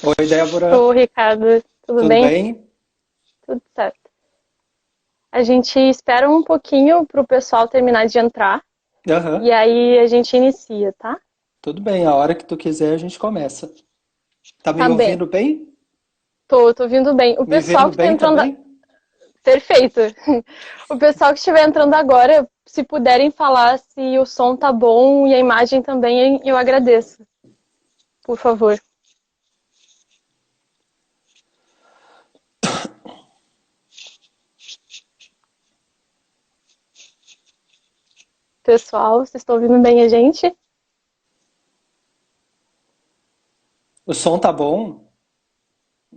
Oi, Débora, Ô, Ricardo, tudo tudo bem? bem? Tudo certo. A gente espera um pouquinho para o pessoal terminar de entrar Aham, e aí a gente inicia, tá? tudo bem. A hora que tu quiser a gente começa. Tá me Tá bem. ouvindo bem? Tô vindo bem. O Me pessoal vendo que tá bem entrando. também? Perfeito. O pessoal que estiver entrando agora, se puderem falar se o som tá bom e a imagem também, eu agradeço. Por favor. Pessoal, vocês estão ouvindo bem a gente? O som tá bom?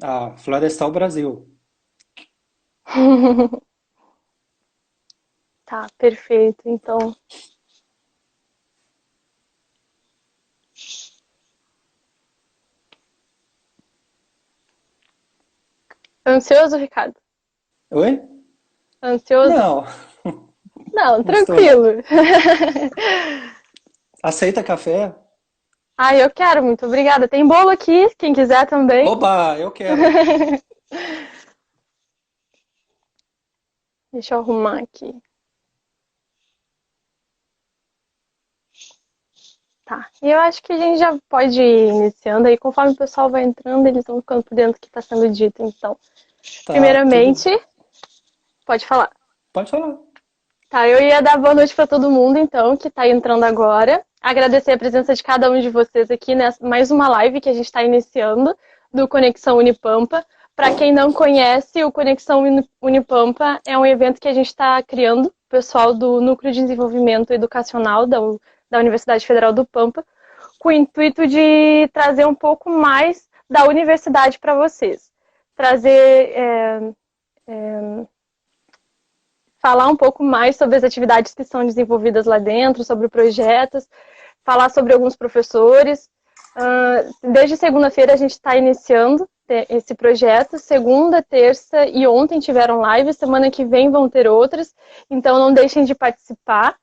Ah, Florestal Brasil. Tá, perfeito. Então, ansioso, Ricardo? Oi? Ansioso? Não, Não, não estou não. tranquilo. Aceita café? Ah, eu quero, muito obrigada. Tem bolo aqui, quem quiser também. Oba, eu quero. Deixa eu arrumar aqui. Tá. E eu acho que a gente já pode ir iniciando aí, conforme o pessoal vai entrando, eles vão ficando por dentro do que está sendo dito. Então, Tá, tudo. primeiramente, pode falar. Pode falar. Tá, eu ia dar boa noite para todo mundo, então, que está entrando agora. Agradecer a presença de cada um de vocês aqui nessa mais uma live que a gente está iniciando do Conexão Unipampa. Para quem não conhece, o Conexão Unipampa é um evento que a gente está criando, o pessoal do Núcleo de Desenvolvimento Educacional da Universidade Federal do Pampa, com o intuito de trazer um pouco mais da universidade para vocês. Trazer falar um pouco mais sobre as atividades que são desenvolvidas lá dentro, sobre projetos, falar sobre alguns professores. Desde segunda-feira a gente está iniciando esse projeto. Segunda, terça e ontem tiveram lives, semana que vem vão ter outras, então não deixem de participar.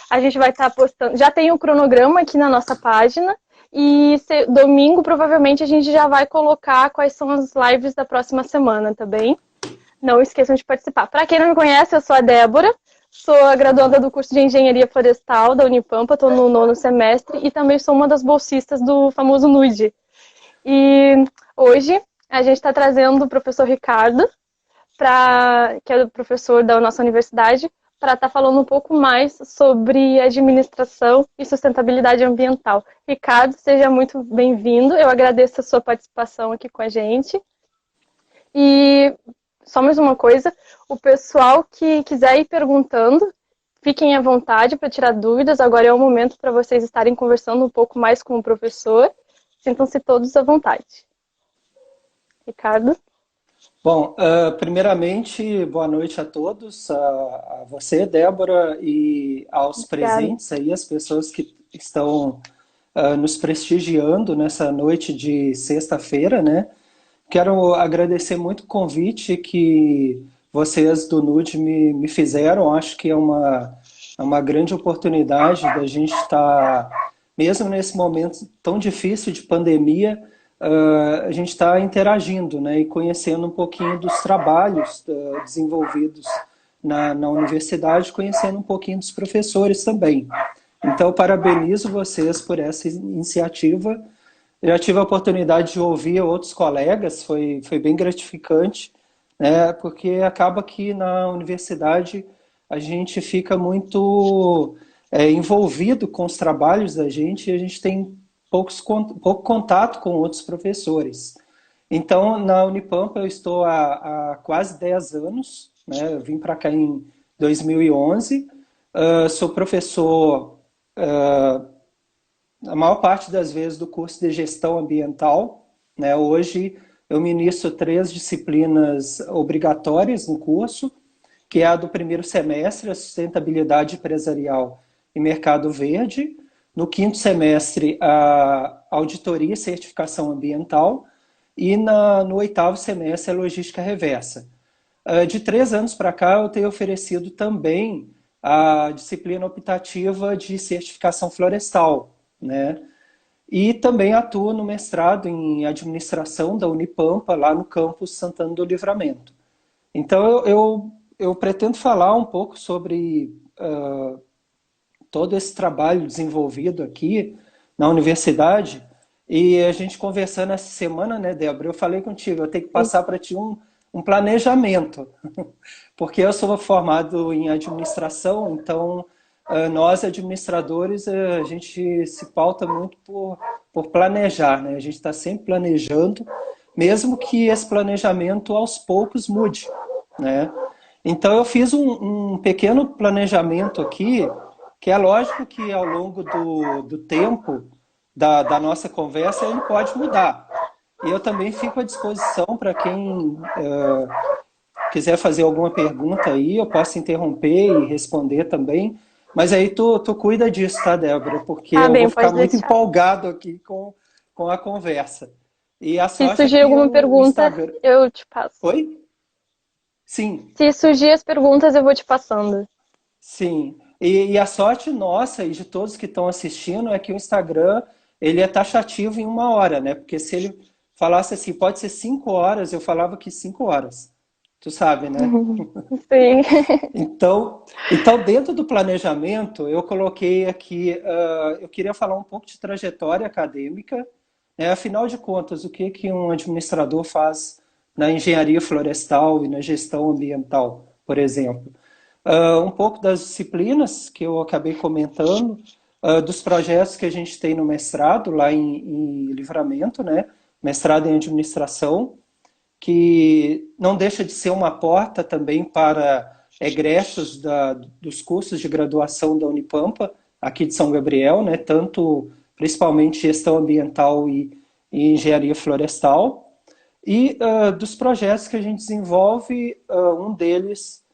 A gente vai estar postando, já tem o cronograma aqui na nossa página, e domingo provavelmente a gente já vai colocar quais são as lives da próxima semana, tá bem? Não esqueçam de participar. Para quem não me conhece, eu sou a Débora, sou a graduanda do curso de Engenharia Florestal da Unipampa, estou no nono semestre e também sou uma das bolsistas do famoso NUD. E hoje a gente está trazendo o professor Ricardo, que é o professor da nossa universidade, para estar falando um pouco mais sobre administração e sustentabilidade ambiental. Ricardo, seja muito bem-vindo. Eu agradeço a sua participação aqui com a gente. E só mais uma coisa, o pessoal que quiser ir perguntando, fiquem à vontade para tirar dúvidas. Agora é o momento para vocês estarem conversando um pouco mais com o professor. Sintam-se todos à vontade. Ricardo? Bom, primeiramente, boa noite a todos, a você, Débora, e aos Obrigada. presentes aí, as pessoas que estão nos prestigiando nessa noite de sexta-feira, né? Quero agradecer muito o convite que vocês do NUD me fizeram. Acho que é uma grande oportunidade da gente estar, mesmo nesse momento tão difícil de pandemia, a gente está interagindo, né, e conhecendo um pouquinho dos trabalhos desenvolvidos na universidade, conhecendo um pouquinho dos professores também. Então, parabenizo vocês por essa iniciativa. Eu já tive a oportunidade de ouvir outros colegas, foi bem gratificante, né? Porque acaba que na universidade a gente fica muito envolvido com os trabalhos da gente e a gente tem pouco contato com outros professores. Então, na Unipampa eu estou há quase 10 anos, né? Eu vim para cá em 2011, sou professor a maior parte das vezes do curso de gestão ambiental, né? Hoje eu ministro três disciplinas obrigatórias no curso, que é a do primeiro semestre, a sustentabilidade empresarial e mercado verde. No quinto semestre, a auditoria e certificação ambiental. E no oitavo semestre, a logística reversa. De 3 anos para cá, eu tenho oferecido também a disciplina optativa de certificação florestal, né? e também atuo no mestrado em administração da Unipampa, lá no campus Santana do Livramento. Então, eu pretendo falar um pouco sobre todo esse trabalho desenvolvido aqui na universidade. E a gente conversando essa semana, né, Débora, eu falei contigo, eu tenho que passar para ti um planejamento, porque eu sou formado em administração, então nós administradores, a gente se pauta muito por planejar, né? A gente está sempre planejando, mesmo que esse planejamento aos poucos mude, né? Então eu fiz um pequeno planejamento aqui, que é lógico que ao longo do tempo da nossa conversa ele pode mudar. E eu também fico à disposição para quem quiser fazer alguma pergunta aí, eu posso interromper e responder também. Mas aí tu cuida disso, tá, Débora? Porque Tá eu vou bem, ficar pode muito deixar. empolgado aqui com a conversa. E a Se sorte é surgir que alguma o pergunta, Instagram... eu te passo. Oi? Sim, Se surgir as perguntas, eu vou te passando. sim. E a sorte nossa e de todos que estão assistindo é que o Instagram ele é taxativo em 1 hora, né? Porque se ele falasse assim, pode ser 5 horas, eu falava que 5 horas. Tu sabe, né? Sim. Então, dentro do planejamento, eu coloquei aqui, eu queria falar um pouco de trajetória acadêmica, né? Afinal de contas, o que que um administrador faz na engenharia florestal e na gestão ambiental, por exemplo? Um pouco das disciplinas que eu acabei comentando, dos projetos que a gente tem no mestrado, lá em Livramento, né? Mestrado em administração, que não deixa de ser uma porta também para egressos dos cursos de graduação da Unipampa, aqui de São Gabriel, né? Tanto, principalmente, gestão ambiental e engenharia florestal. E dos projetos que a gente desenvolve, um deles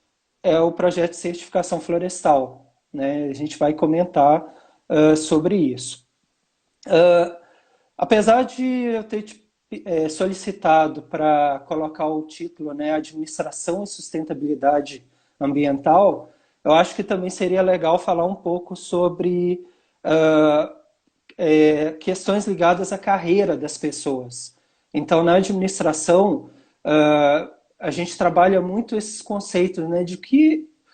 é o projeto de certificação florestal, né? A gente vai comentar sobre isso. Apesar de eu ter solicitado para colocar o título, né, Administração e Sustentabilidade Ambiental, eu acho que também seria legal falar um pouco sobre questões ligadas à carreira das pessoas. Então, na administração, a gente trabalha muito esses conceitos, né, de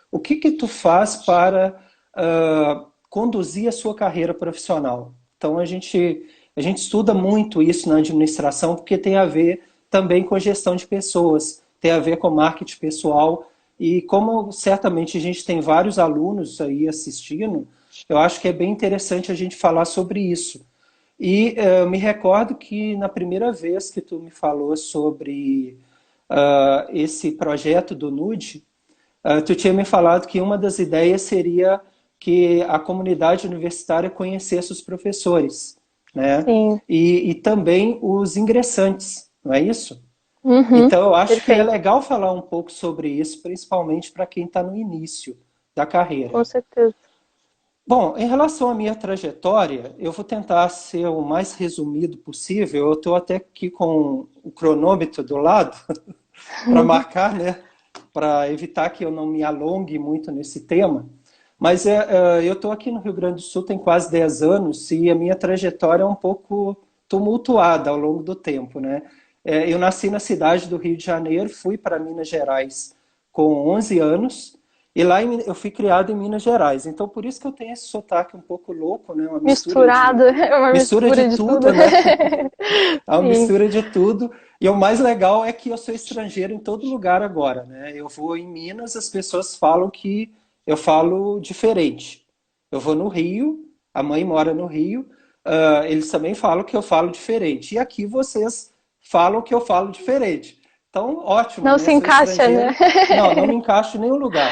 o que tu faz para conduzir a sua carreira profissional. Então, a gente estuda muito isso na administração porque tem a ver também com gestão de pessoas, tem a ver com marketing pessoal. E como certamente a gente tem vários alunos aí assistindo, eu acho que é bem interessante a gente falar sobre isso. E eu me recordo que na primeira vez que tu me falou sobre esse projeto do NUD, tu tinha me falado que uma das ideias seria que a comunidade universitária conhecesse os professores, né? Sim. E também os ingressantes, não é isso? Uhum. Então, eu acho que é Perfeito. legal falar um pouco sobre isso, principalmente para quem está no início da carreira. Com certeza. Bom, em relação à minha trajetória, eu vou tentar ser o mais resumido possível. Eu estou até aqui com o cronômetro do lado para marcar, né? Para evitar que eu não me alongue muito nesse tema. Mas eu estou aqui no Rio Grande do Sul tem quase 10 anos e a minha trajetória é um pouco tumultuada ao longo do tempo, né? Eu nasci na cidade do Rio de Janeiro, fui para Minas Gerais com 11 anos e lá eu fui criado em Minas Gerais. Então, por isso que eu tenho esse sotaque um pouco louco, né? Uma Misturado, é uma mistura de mistura de tudo. tudo, né? É uma Sim, mistura de tudo. E o mais legal é que eu sou estrangeiro em todo lugar agora, né? Eu vou em Minas, as pessoas falam que eu falo diferente. Eu vou no Rio, a mãe mora no Rio, eles também falam que eu falo diferente. E aqui vocês falam que eu falo diferente. Então, ótimo, não né? se Sou encaixa, né? estrangeiro. Não me encaixo em nenhum lugar.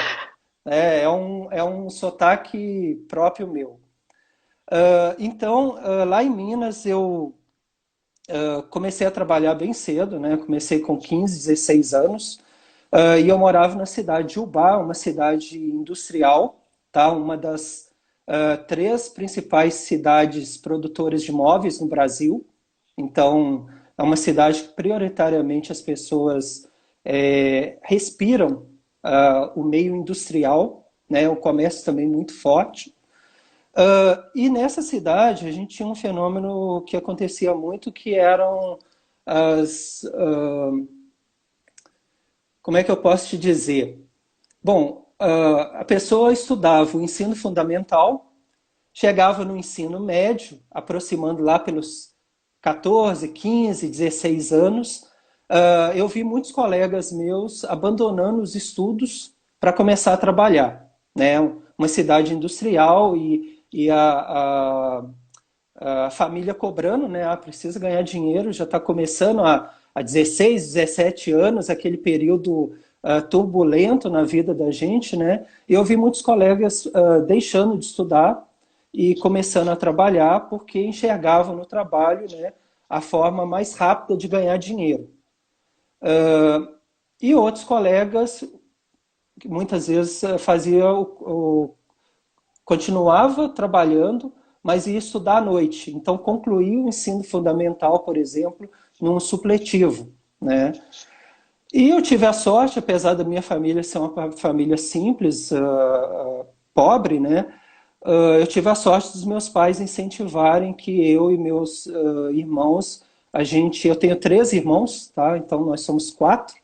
É um sotaque próprio meu. Então, lá em Minas, eu comecei a trabalhar bem cedo, né? Comecei com 15, 16 anos. E eu morava na cidade de Ubá, uma cidade industrial, tá? Uma das 3 principais cidades produtoras de móveis no Brasil. Então, é uma cidade que prioritariamente as pessoas respiram o meio industrial, né? O comércio também muito forte. E nessa cidade a gente tinha um fenômeno que acontecia muito, que eram as... como é que eu posso te dizer? Bom, a pessoa estudava o ensino fundamental, chegava no ensino médio, aproximando lá pelos 14, 15, 16 anos, eu vi muitos colegas meus abandonando os estudos para começar a trabalhar, né? Uma cidade industrial e a família cobrando, né? Precisa ganhar dinheiro, já está começando a 16, 17 anos, aquele período turbulento na vida da gente, né? E eu vi muitos colegas deixando de estudar e começando a trabalhar porque enxergavam no trabalho, né, a forma mais rápida de ganhar dinheiro. E outros colegas, que muitas vezes fazia continuava trabalhando, mas ia estudar à noite. Então, concluía o ensino fundamental, por exemplo, num supletivo, né? E eu tive a sorte, apesar da minha família ser uma família simples, pobre, né? Eu tive a sorte dos meus pais incentivarem que eu e meus irmãos, eu tenho 3 irmãos, tá? Então nós somos 4,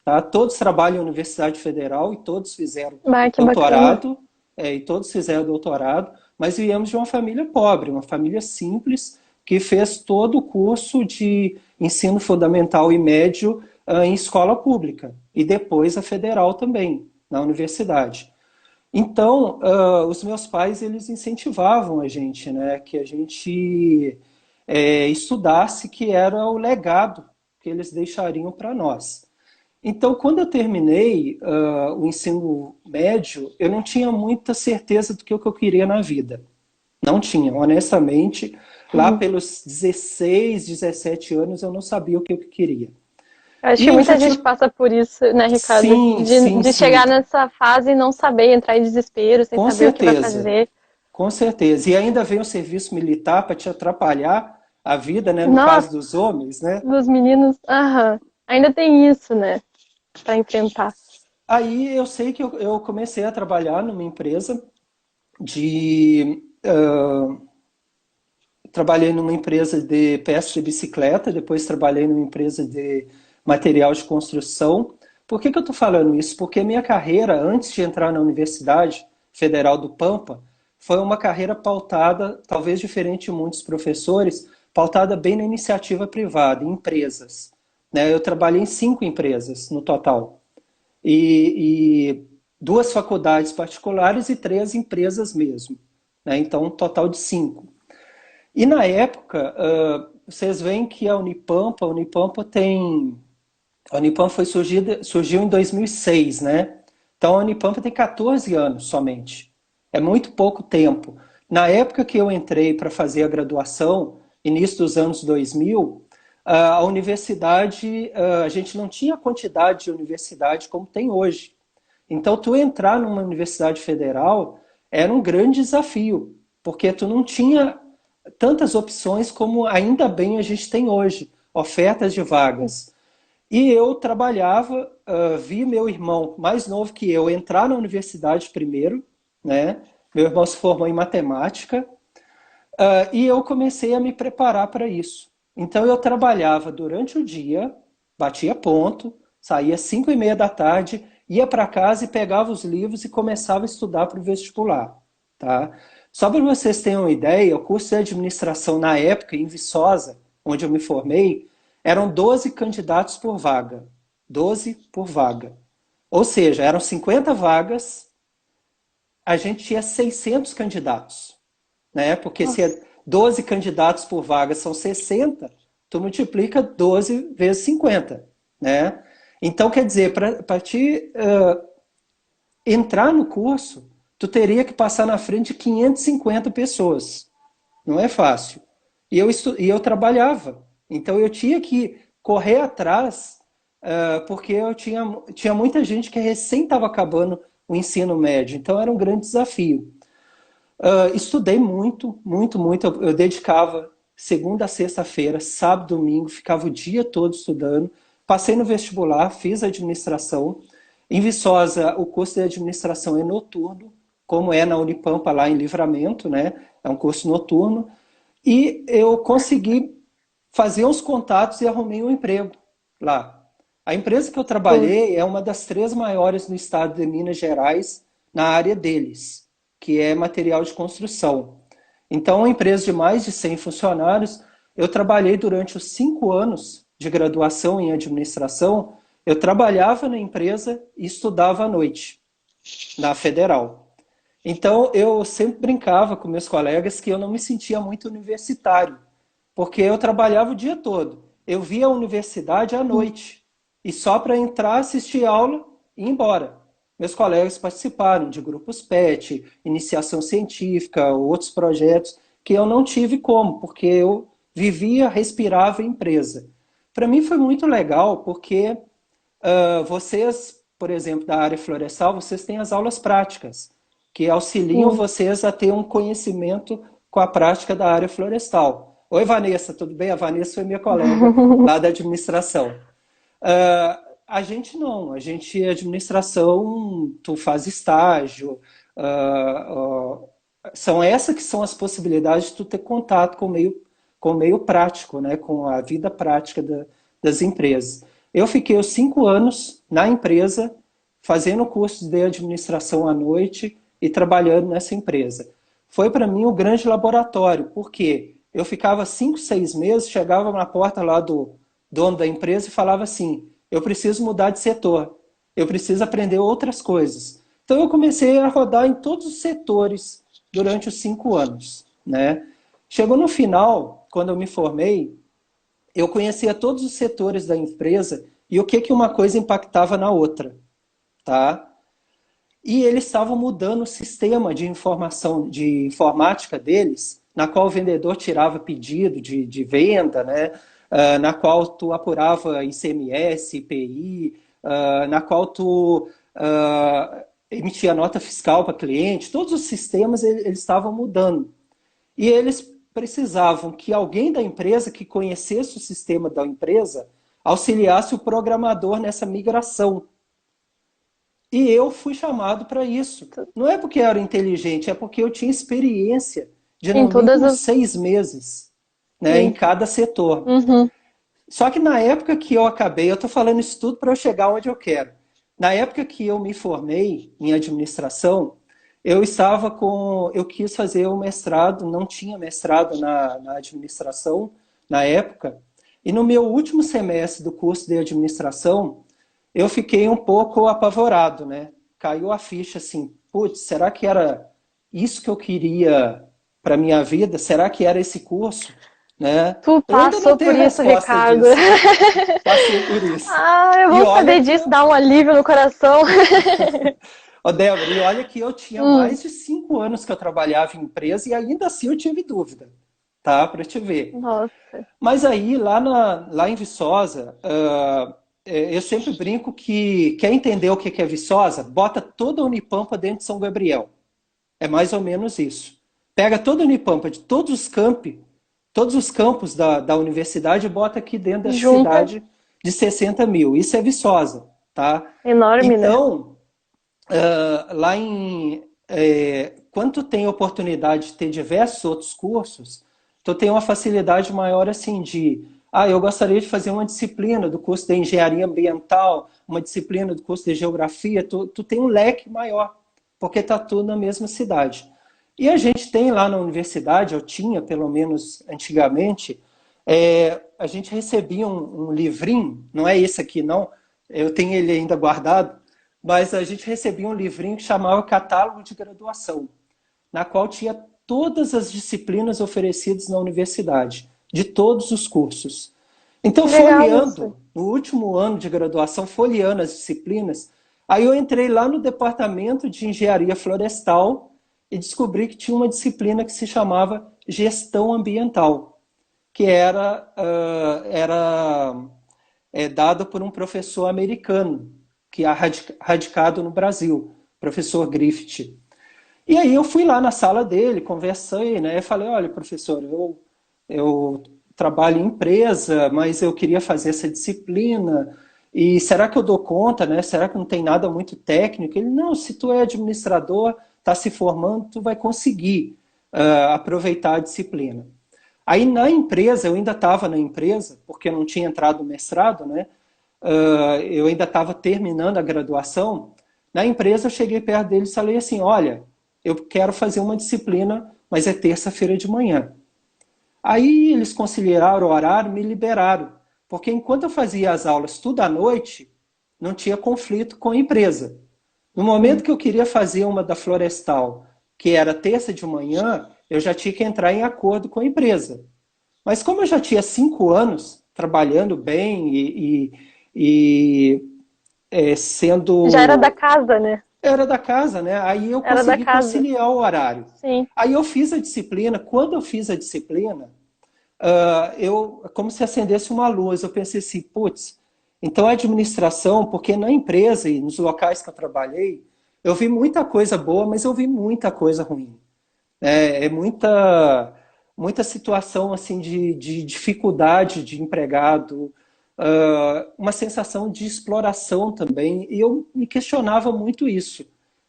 tá? Todos trabalham na Universidade Federal e todos fizeram Ah, que bacana. doutorado, e todos fizeram doutorado, mas viemos de uma família pobre, uma família simples, que fez todo o curso de ensino fundamental e médio em escola pública, e depois a federal também, na universidade. Então, os meus pais, eles incentivavam a gente, né, que a gente estudasse, que era o legado que eles deixariam para nós. Então, quando eu terminei o ensino médio, eu não tinha muita certeza do que eu queria na vida. Não tinha, honestamente. Lá Uhum. pelos 16, 17 anos, eu não sabia o que eu queria. Acho E que eu já muita gente tinha... passa por isso, né, Ricardo? Sim, sim, De sim. chegar nessa fase e não saber, entrar em desespero, sem Com saber o que vai certeza. fazer. Com certeza. E ainda vem o serviço militar para te atrapalhar a vida, né? No caso Nossa, dos homens, né? dos meninos, aham. Ainda tem isso, né, para enfrentar. Aí eu sei que eu comecei a trabalhar numa empresa de... trabalhei numa empresa de peças de bicicleta, depois trabalhei numa empresa de material de construção. Por que eu estou falando isso? Porque a minha carreira, antes de entrar na Universidade Federal do Pampa, foi uma carreira pautada, talvez diferente de muitos professores, pautada bem na iniciativa privada, em empresas. Né? Eu trabalhei em 5 empresas no total. E 2 faculdades particulares e 3 empresas mesmo. Né? Então, um total de 5. E na época, vocês veem que a Unipampa surgiu em 2006, né? Então a Unipampa tem 14 anos somente. É muito pouco tempo. Na época que eu entrei para fazer a graduação, início dos anos 2000, a universidade, a gente não tinha a quantidade de universidade como tem hoje. Então, tu entrar numa universidade federal era um grande desafio, porque tu não tinha tantas opções como ainda bem a gente tem hoje, ofertas de vagas. E eu trabalhava, vi meu irmão mais novo que eu entrar na universidade primeiro, né? Meu irmão se formou em matemática, e eu comecei a me preparar para isso. Então eu trabalhava durante o dia, batia ponto, saía às 5:30 da tarde, ia para casa e pegava os livros e começava a estudar para o vestibular. Tá? Só para vocês terem uma ideia, o curso de administração na época, em Viçosa, onde eu me formei, eram 12 candidatos por vaga. 12 por vaga. Ou seja, eram 50 vagas, a gente tinha 600 candidatos, né? Porque se Nossa. é 12 candidatos por vaga são 60, tu multiplica 12 vezes 50, né? Então, quer dizer, para te entrar no curso, tu teria que passar na frente de 550 pessoas. Não é fácil. E eu trabalhava. Então, eu tinha que correr atrás, porque tinha muita gente que recém estava acabando o ensino médio. Então, era um grande desafio. Estudei muito, muito, muito. Eu dedicava segunda a sexta-feira, sábado, domingo, ficava o dia todo estudando. Passei no vestibular, fiz administração. Em Viçosa, o curso de administração é noturno, como é na Unipampa lá em Livramento, né? É um curso noturno. E eu consegui fazer uns contatos e arrumei um emprego lá. A empresa que eu trabalhei é uma das 3 maiores no estado de Minas Gerais na área deles, que é material de construção. Então, uma empresa de mais de 100 funcionários, eu trabalhei durante os 5 anos de graduação em administração, eu trabalhava na empresa e estudava à noite, na Federal. Então, eu sempre brincava com meus colegas que eu não me sentia muito universitário, porque eu trabalhava o dia todo. Eu via a universidade à noite, e só para entrar, assistir aula e ir embora. Meus colegas participaram de grupos PET, iniciação científica, outros projetos, que eu não tive como, porque eu vivia, respirava empresa. Para mim foi muito legal, porque vocês, por exemplo, da área florestal, vocês têm as aulas práticas, que auxiliam Sim. vocês a ter um conhecimento com a prática da área florestal. Oi, Vanessa, tudo bem? A Vanessa foi minha colega lá da administração. A gente não, a gente, administração, tu faz estágio, são essas que são as possibilidades de tu ter contato com o meio prático, né? Com a vida prática das empresas. Eu fiquei os 5 anos na empresa, fazendo curso de administração à noite e trabalhando nessa empresa. Foi para mim um grande laboratório, porque eu ficava 5, 6 meses, chegava na porta lá do dono da empresa e falava assim, eu preciso mudar de setor, eu preciso aprender outras coisas. Então eu comecei a rodar em todos os setores durante os 5 anos, né? Chegou no final, quando eu me formei, eu conhecia todos os setores da empresa e o que uma coisa impactava na outra, tá? E eles estavam mudando o sistema de informação, de informática deles, na qual o vendedor tirava pedido de venda, né? Na qual tu apurava ICMS, IPI, na qual tu emitia nota fiscal para cliente. Todos os sistemas eles estavam mudando. E eles precisavam que alguém da empresa que conhecesse o sistema da empresa auxiliasse o programador nessa migração. E eu fui chamado para isso. Não é porque eu era inteligente, é porque eu tinha experiência de Em no todas mínimo as. 6 meses, né, em Sim. cada setor. Uhum. Só que na época que eu acabei, eu estou falando isso tudo para eu chegar onde eu quero. Na época que eu me formei em administração, eu quis fazer o mestrado, não tinha mestrado na administração na época, e no meu último semestre do curso de administração, eu fiquei um pouco apavorado, né? Caiu a ficha assim, putz, será que era isso que eu queria para minha vida? Será que era esse curso? Né? Tu Eu ainda não passou por tenho isso, resposta Ricardo. disso. Passei por isso. Ah, eu E vou olha saber que disso, dar um alívio no coração. Ô, Débora, e olha que eu tinha Hum, mais de 5 anos que eu trabalhava em empresa e ainda assim eu tive dúvida, tá? Para te ver. nossa. Mas aí, lá em Viçosa, eu sempre brinco que quer entender o que é Viçosa? Bota toda a Unipampa dentro de São Gabriel. É mais ou menos isso. Pega toda a Unipampa de todos os campos da universidade e bota aqui dentro dessa Junta, cidade de 60 mil. Isso é Viçosa, tá? enorme, né? Então, lá quando tu tem oportunidade de ter diversos outros cursos, tu tem uma facilidade maior assim eu gostaria de fazer uma disciplina do curso de engenharia ambiental, uma disciplina do curso de geografia, tu tem um leque maior, porque está tudo na mesma cidade. E a gente tem lá na universidade, eu tinha pelo menos antigamente, a gente recebia um livrinho, não é esse aqui não, eu tenho ele ainda guardado, mas a gente recebia um livrinho que chamava Catálogo de Graduação, na qual tinha todas as disciplinas oferecidas na universidade, de todos os cursos. Então, Que legal isso. folheando, no último ano de graduação, folheando as disciplinas, aí eu entrei lá no departamento de engenharia florestal e descobri que tinha uma disciplina que se chamava gestão ambiental, que era dada por um professor americano, que é radicado no Brasil, professor Griffith. E aí eu fui lá na sala dele, conversei, né? Eu falei, olha, professor, eu trabalho em empresa, mas eu queria fazer essa disciplina, e será que eu dou conta, né? Será que não tem nada muito técnico? Ele, não, se tu é administrador, está se formando, tu vai conseguir aproveitar a disciplina. Aí na empresa, eu ainda estava na empresa, porque eu não tinha entrado no mestrado, né? Eu ainda estava terminando a graduação. Na empresa, eu cheguei perto deles e falei assim, olha, eu quero fazer uma disciplina, mas é terça-feira de manhã. Aí eles conciliaram o horário, me liberaram. Porque enquanto eu fazia as aulas tudo à noite, não tinha conflito com a empresa. No momento que eu queria fazer uma da Florestal, que era terça de manhã, eu já tinha que entrar em acordo com a empresa. Mas como eu já tinha 5 anos trabalhando bem Já era da sendo... casa, né? Era da casa, né? Aí eu Era da consegui casa. conciliar o horário. Sim. Aí eu fiz a disciplina. Quando eu fiz a disciplina, como se acendesse uma luz. Eu pensei assim, putz, então a administração, porque na empresa e nos locais que eu trabalhei, eu vi muita coisa boa, mas eu vi muita coisa ruim. Muita situação assim de dificuldade de empregado, uma sensação de exploração também. E eu me questionava muito isso.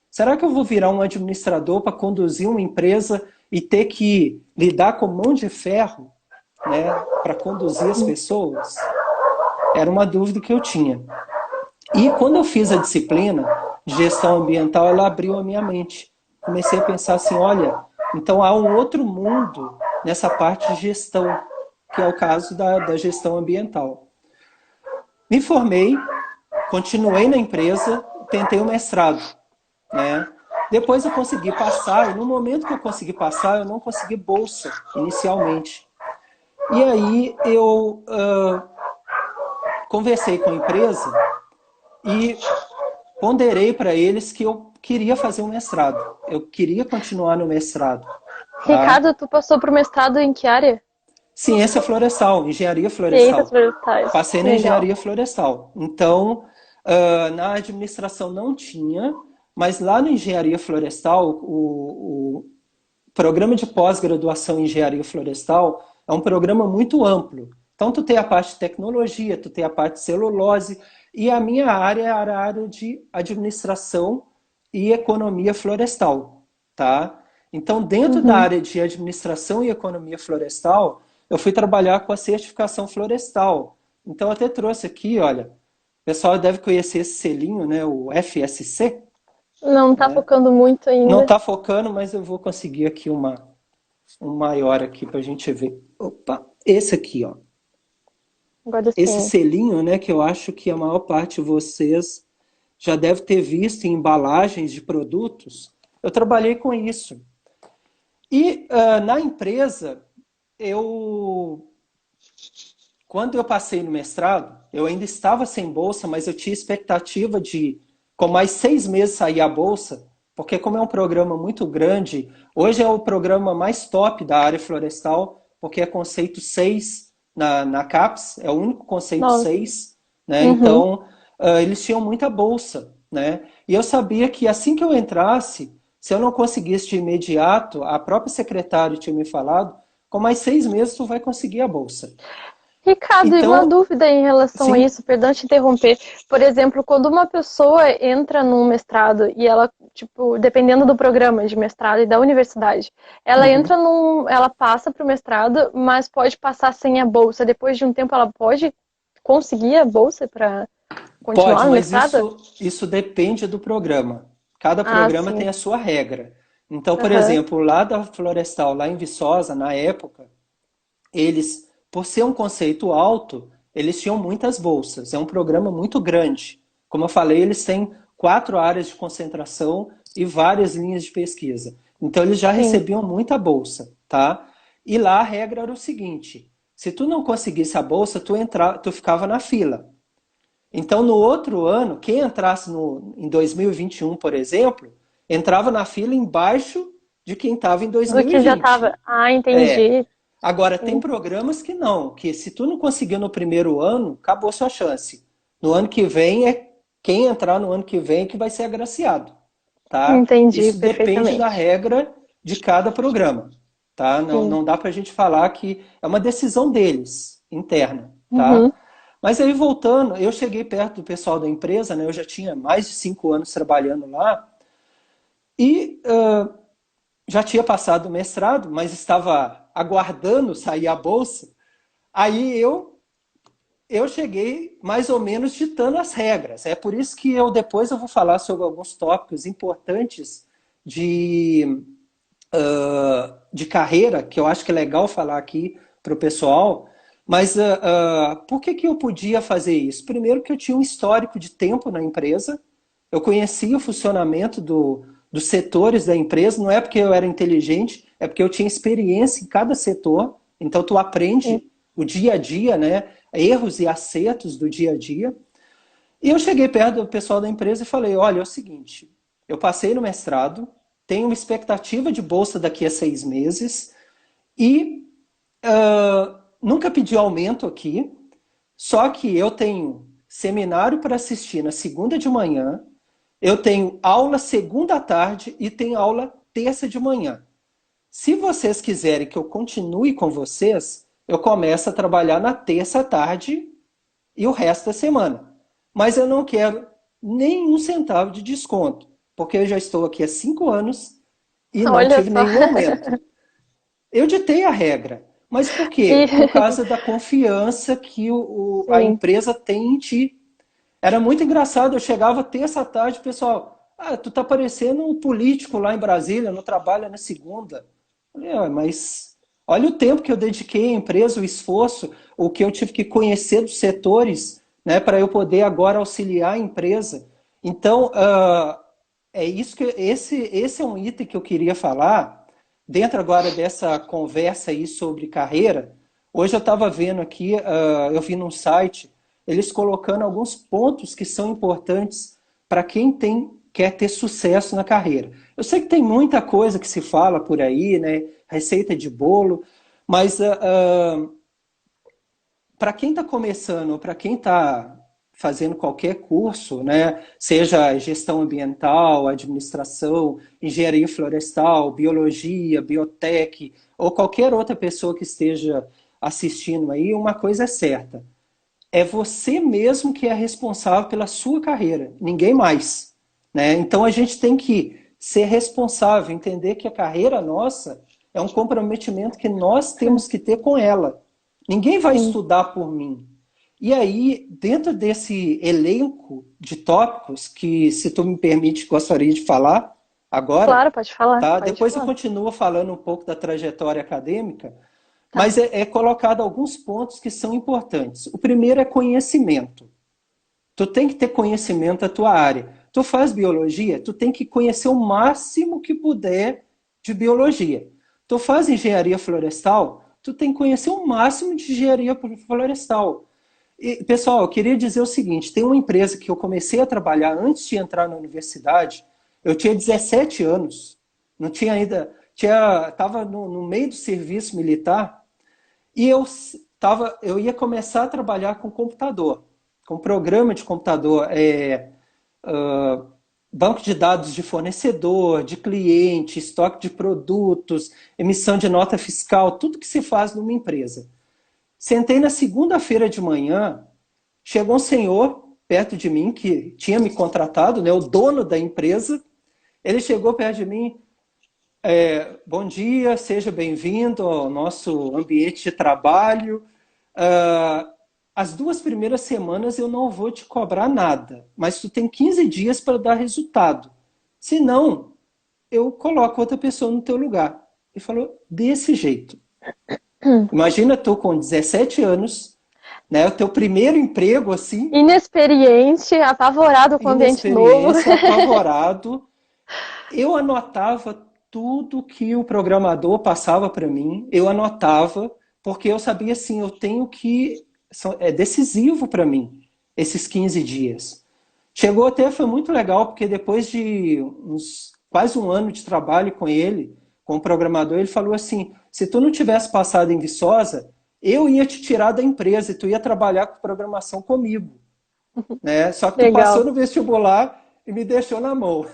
Será que eu vou virar um administrador para conduzir uma empresa e ter que lidar com mão de ferro, né, para conduzir as pessoas? Era uma dúvida que eu tinha. E quando eu fiz a disciplina de gestão ambiental, ela abriu a minha mente. Comecei a pensar assim, olha, então há um outro mundo nessa parte de gestão, que é o caso da gestão ambiental. Me formei, continuei na empresa, tentei o mestrado, né? Depois eu consegui passar, e no momento que eu consegui passar, eu não consegui bolsa inicialmente. E aí eu conversei com a empresa e ponderei para eles que eu queria fazer um mestrado. Eu queria continuar no mestrado. Tá? Ricardo, tu passou pro mestrado em que área? Ciência florestal, engenharia Ciências florestal. florestais. Passei na Legal. engenharia florestal. Então, na administração não tinha, mas lá na engenharia florestal, o programa de pós-graduação em engenharia florestal é um programa muito amplo. Então, tu tem a parte de tecnologia, tu tem a parte de celulose, e a minha área era a área de administração e economia florestal, tá? Então, dentro da Uhum. área de administração e economia florestal, eu fui trabalhar com a certificação florestal. Então, eu até trouxe aqui, olha, o pessoal deve conhecer esse selinho, né, o FSC, Não tá né? focando muito Não ainda. está focando, mas eu vou conseguir aqui um maior aqui para a gente ver. Opa, esse aqui, ó. Agora Esse sim. selinho, né, que eu acho que a maior parte de vocês já deve ter visto em embalagens de produtos. Eu trabalhei com isso. E na empresa, quando eu passei no mestrado, eu ainda estava sem bolsa, mas eu tinha expectativa de, com mais 6 meses, sair a bolsa, porque como é um programa muito grande, hoje é o programa mais top da área florestal, porque é conceito 6 na CAPES, é o único conceito Nossa. 6, né? Uhum. Então, eles tinham muita bolsa, né? E eu sabia que assim que eu entrasse, se eu não conseguisse de imediato, a própria secretária tinha me falado, com mais 6 meses tu vai conseguir a bolsa. Ricardo, e uma Então, dúvida em relação a sim. isso, perdão te interromper. Por exemplo, quando uma pessoa entra num mestrado e ela, tipo, dependendo do programa de mestrado e da universidade, ela Uhum. ela passa para o mestrado, mas pode passar sem a bolsa. Depois de um tempo, ela pode conseguir a bolsa para Pode, continuar no mas mestrado? isso depende do programa. Cada Ah, programa tem sim. a sua regra. Então, por Aham. exemplo, lá da Florestal, lá em Viçosa, na época, eles, por ser um conceito alto, eles tinham muitas bolsas. É um programa muito grande. Como eu falei, eles têm 4 áreas de concentração e várias linhas de pesquisa. Então, eles já Sim. recebiam muita bolsa, tá? E lá a regra era o seguinte: se tu não conseguisse a bolsa, tu ficava na fila. Então, no outro ano, quem entrasse em 2021, por exemplo, entrava na fila embaixo de quem estava em O que já 2020. estava. Ah, É. entendi. Agora, tem Sim. programas que não, que se tu não conseguiu no primeiro ano, acabou sua chance. No ano que vem, quem entrar no ano que vem que vai ser agraciado, tá? Entendi Isso depende da perfeitamente. regra de cada programa, tá? Não, Sim. não dá pra gente falar que é uma decisão deles, interna, tá? Uhum. Mas aí voltando, eu cheguei perto do pessoal da empresa, né? Eu já tinha mais de 5 anos trabalhando lá, E já tinha passado o mestrado, mas estava aguardando sair a bolsa. Aí eu cheguei mais ou menos ditando as regras. É por isso que depois eu vou falar sobre alguns tópicos importantes de, de carreira, que eu acho que é legal falar aqui para o pessoal. Mas por que que eu podia fazer isso? Primeiro que eu tinha um histórico de tempo na empresa, eu conhecia o funcionamento dos setores da empresa, não é porque eu era inteligente, é porque eu tinha experiência em cada setor, então tu aprende o dia a dia, né? Erros e acertos do dia a dia. E eu cheguei perto do pessoal da empresa e falei, olha, é o seguinte, eu passei no mestrado, tenho uma expectativa de bolsa daqui a 6 meses e nunca pedi aumento aqui, só que eu tenho seminário para assistir na segunda de manhã, eu tenho aula segunda à tarde e tenho aula terça de manhã. Se vocês quiserem que eu continue com vocês, eu começo a trabalhar na terça à tarde e o resto da semana. Mas eu não quero nenhum centavo de desconto, porque eu já estou aqui há 5 anos e não Olha tive só. nenhum aumento. Eu ditei a regra. Mas por quê? Por causa da confiança que a Sim. empresa tem em ti. Era muito engraçado, eu chegava terça à tarde, pessoal, tu tá parecendo um político lá em Brasília, não trabalha na segunda. Eu falei, mas olha o tempo que eu dediquei à empresa, o esforço, o que eu tive que conhecer dos setores, né, para eu poder agora auxiliar a empresa. Então, é isso que esse é um item que eu queria falar, dentro agora dessa conversa aí sobre carreira. Hoje eu estava vendo aqui, eu vi num site, eles colocando alguns pontos que são importantes para quem quer ter sucesso na carreira. Eu sei que tem muita coisa que se fala por aí, né? Receita de bolo, mas para quem está começando, para quem está fazendo qualquer curso, né? Seja gestão ambiental, administração, engenharia florestal, biologia, biotech, ou qualquer outra pessoa que esteja assistindo aí, uma coisa é certa é você mesmo que é responsável pela sua carreira, ninguém mais, né? Então a gente tem que ser responsável, entender que a carreira nossa é um comprometimento que nós temos que ter com ela. Ninguém vai Sim. estudar por mim. E aí, dentro desse elenco de tópicos, que, se tu me permite, gostaria de falar agora, Claro, pode falar, tá? pode Depois eu falar. continuo falando um pouco da trajetória acadêmica, Tá. mas é colocado alguns pontos que são importantes. O primeiro é conhecimento. Tu tem que ter conhecimento da tua área. Tu faz biologia, tu tem que conhecer o máximo que puder de biologia. Tu faz engenharia florestal, tu tem que conhecer o máximo de engenharia florestal. E, pessoal, eu queria dizer o seguinte, tem uma empresa que eu comecei a trabalhar antes de entrar na universidade, eu tinha 17 anos, não tinha ainda, estava no meio do serviço militar, e eu ia começar a trabalhar com computador, com programa de computador, banco de dados de fornecedor, de cliente, estoque de produtos, emissão de nota fiscal, tudo que se faz numa empresa. Sentei na segunda-feira de manhã, chegou um senhor perto de mim que tinha me contratado, né, o dono da empresa. Ele chegou perto de mim, bom dia, seja bem-vindo ao nosso ambiente de trabalho. As 2 primeiras semanas eu não vou te cobrar nada, mas tu tem 15 dias para dar resultado. Se não, eu coloco outra pessoa no teu lugar. Ele falou desse jeito. Imagina tu com 17 anos, né, o teu primeiro emprego assim, Inexperiente, apavorado com o ambiente novo. inexperiência, apavorado. Eu anotava tudo que o programador passava para mim, eu anotava, porque eu sabia assim, eu tenho que. É decisivo para mim, esses 15 dias. Chegou até, foi muito legal, porque depois de quase um ano de trabalho com ele, com o programador, ele falou assim: se tu não tivesse passado em Viçosa, eu ia te tirar da empresa e tu ia trabalhar com programação comigo. Né? Só que tu passou Legal. no vestibular e me deixou na mão.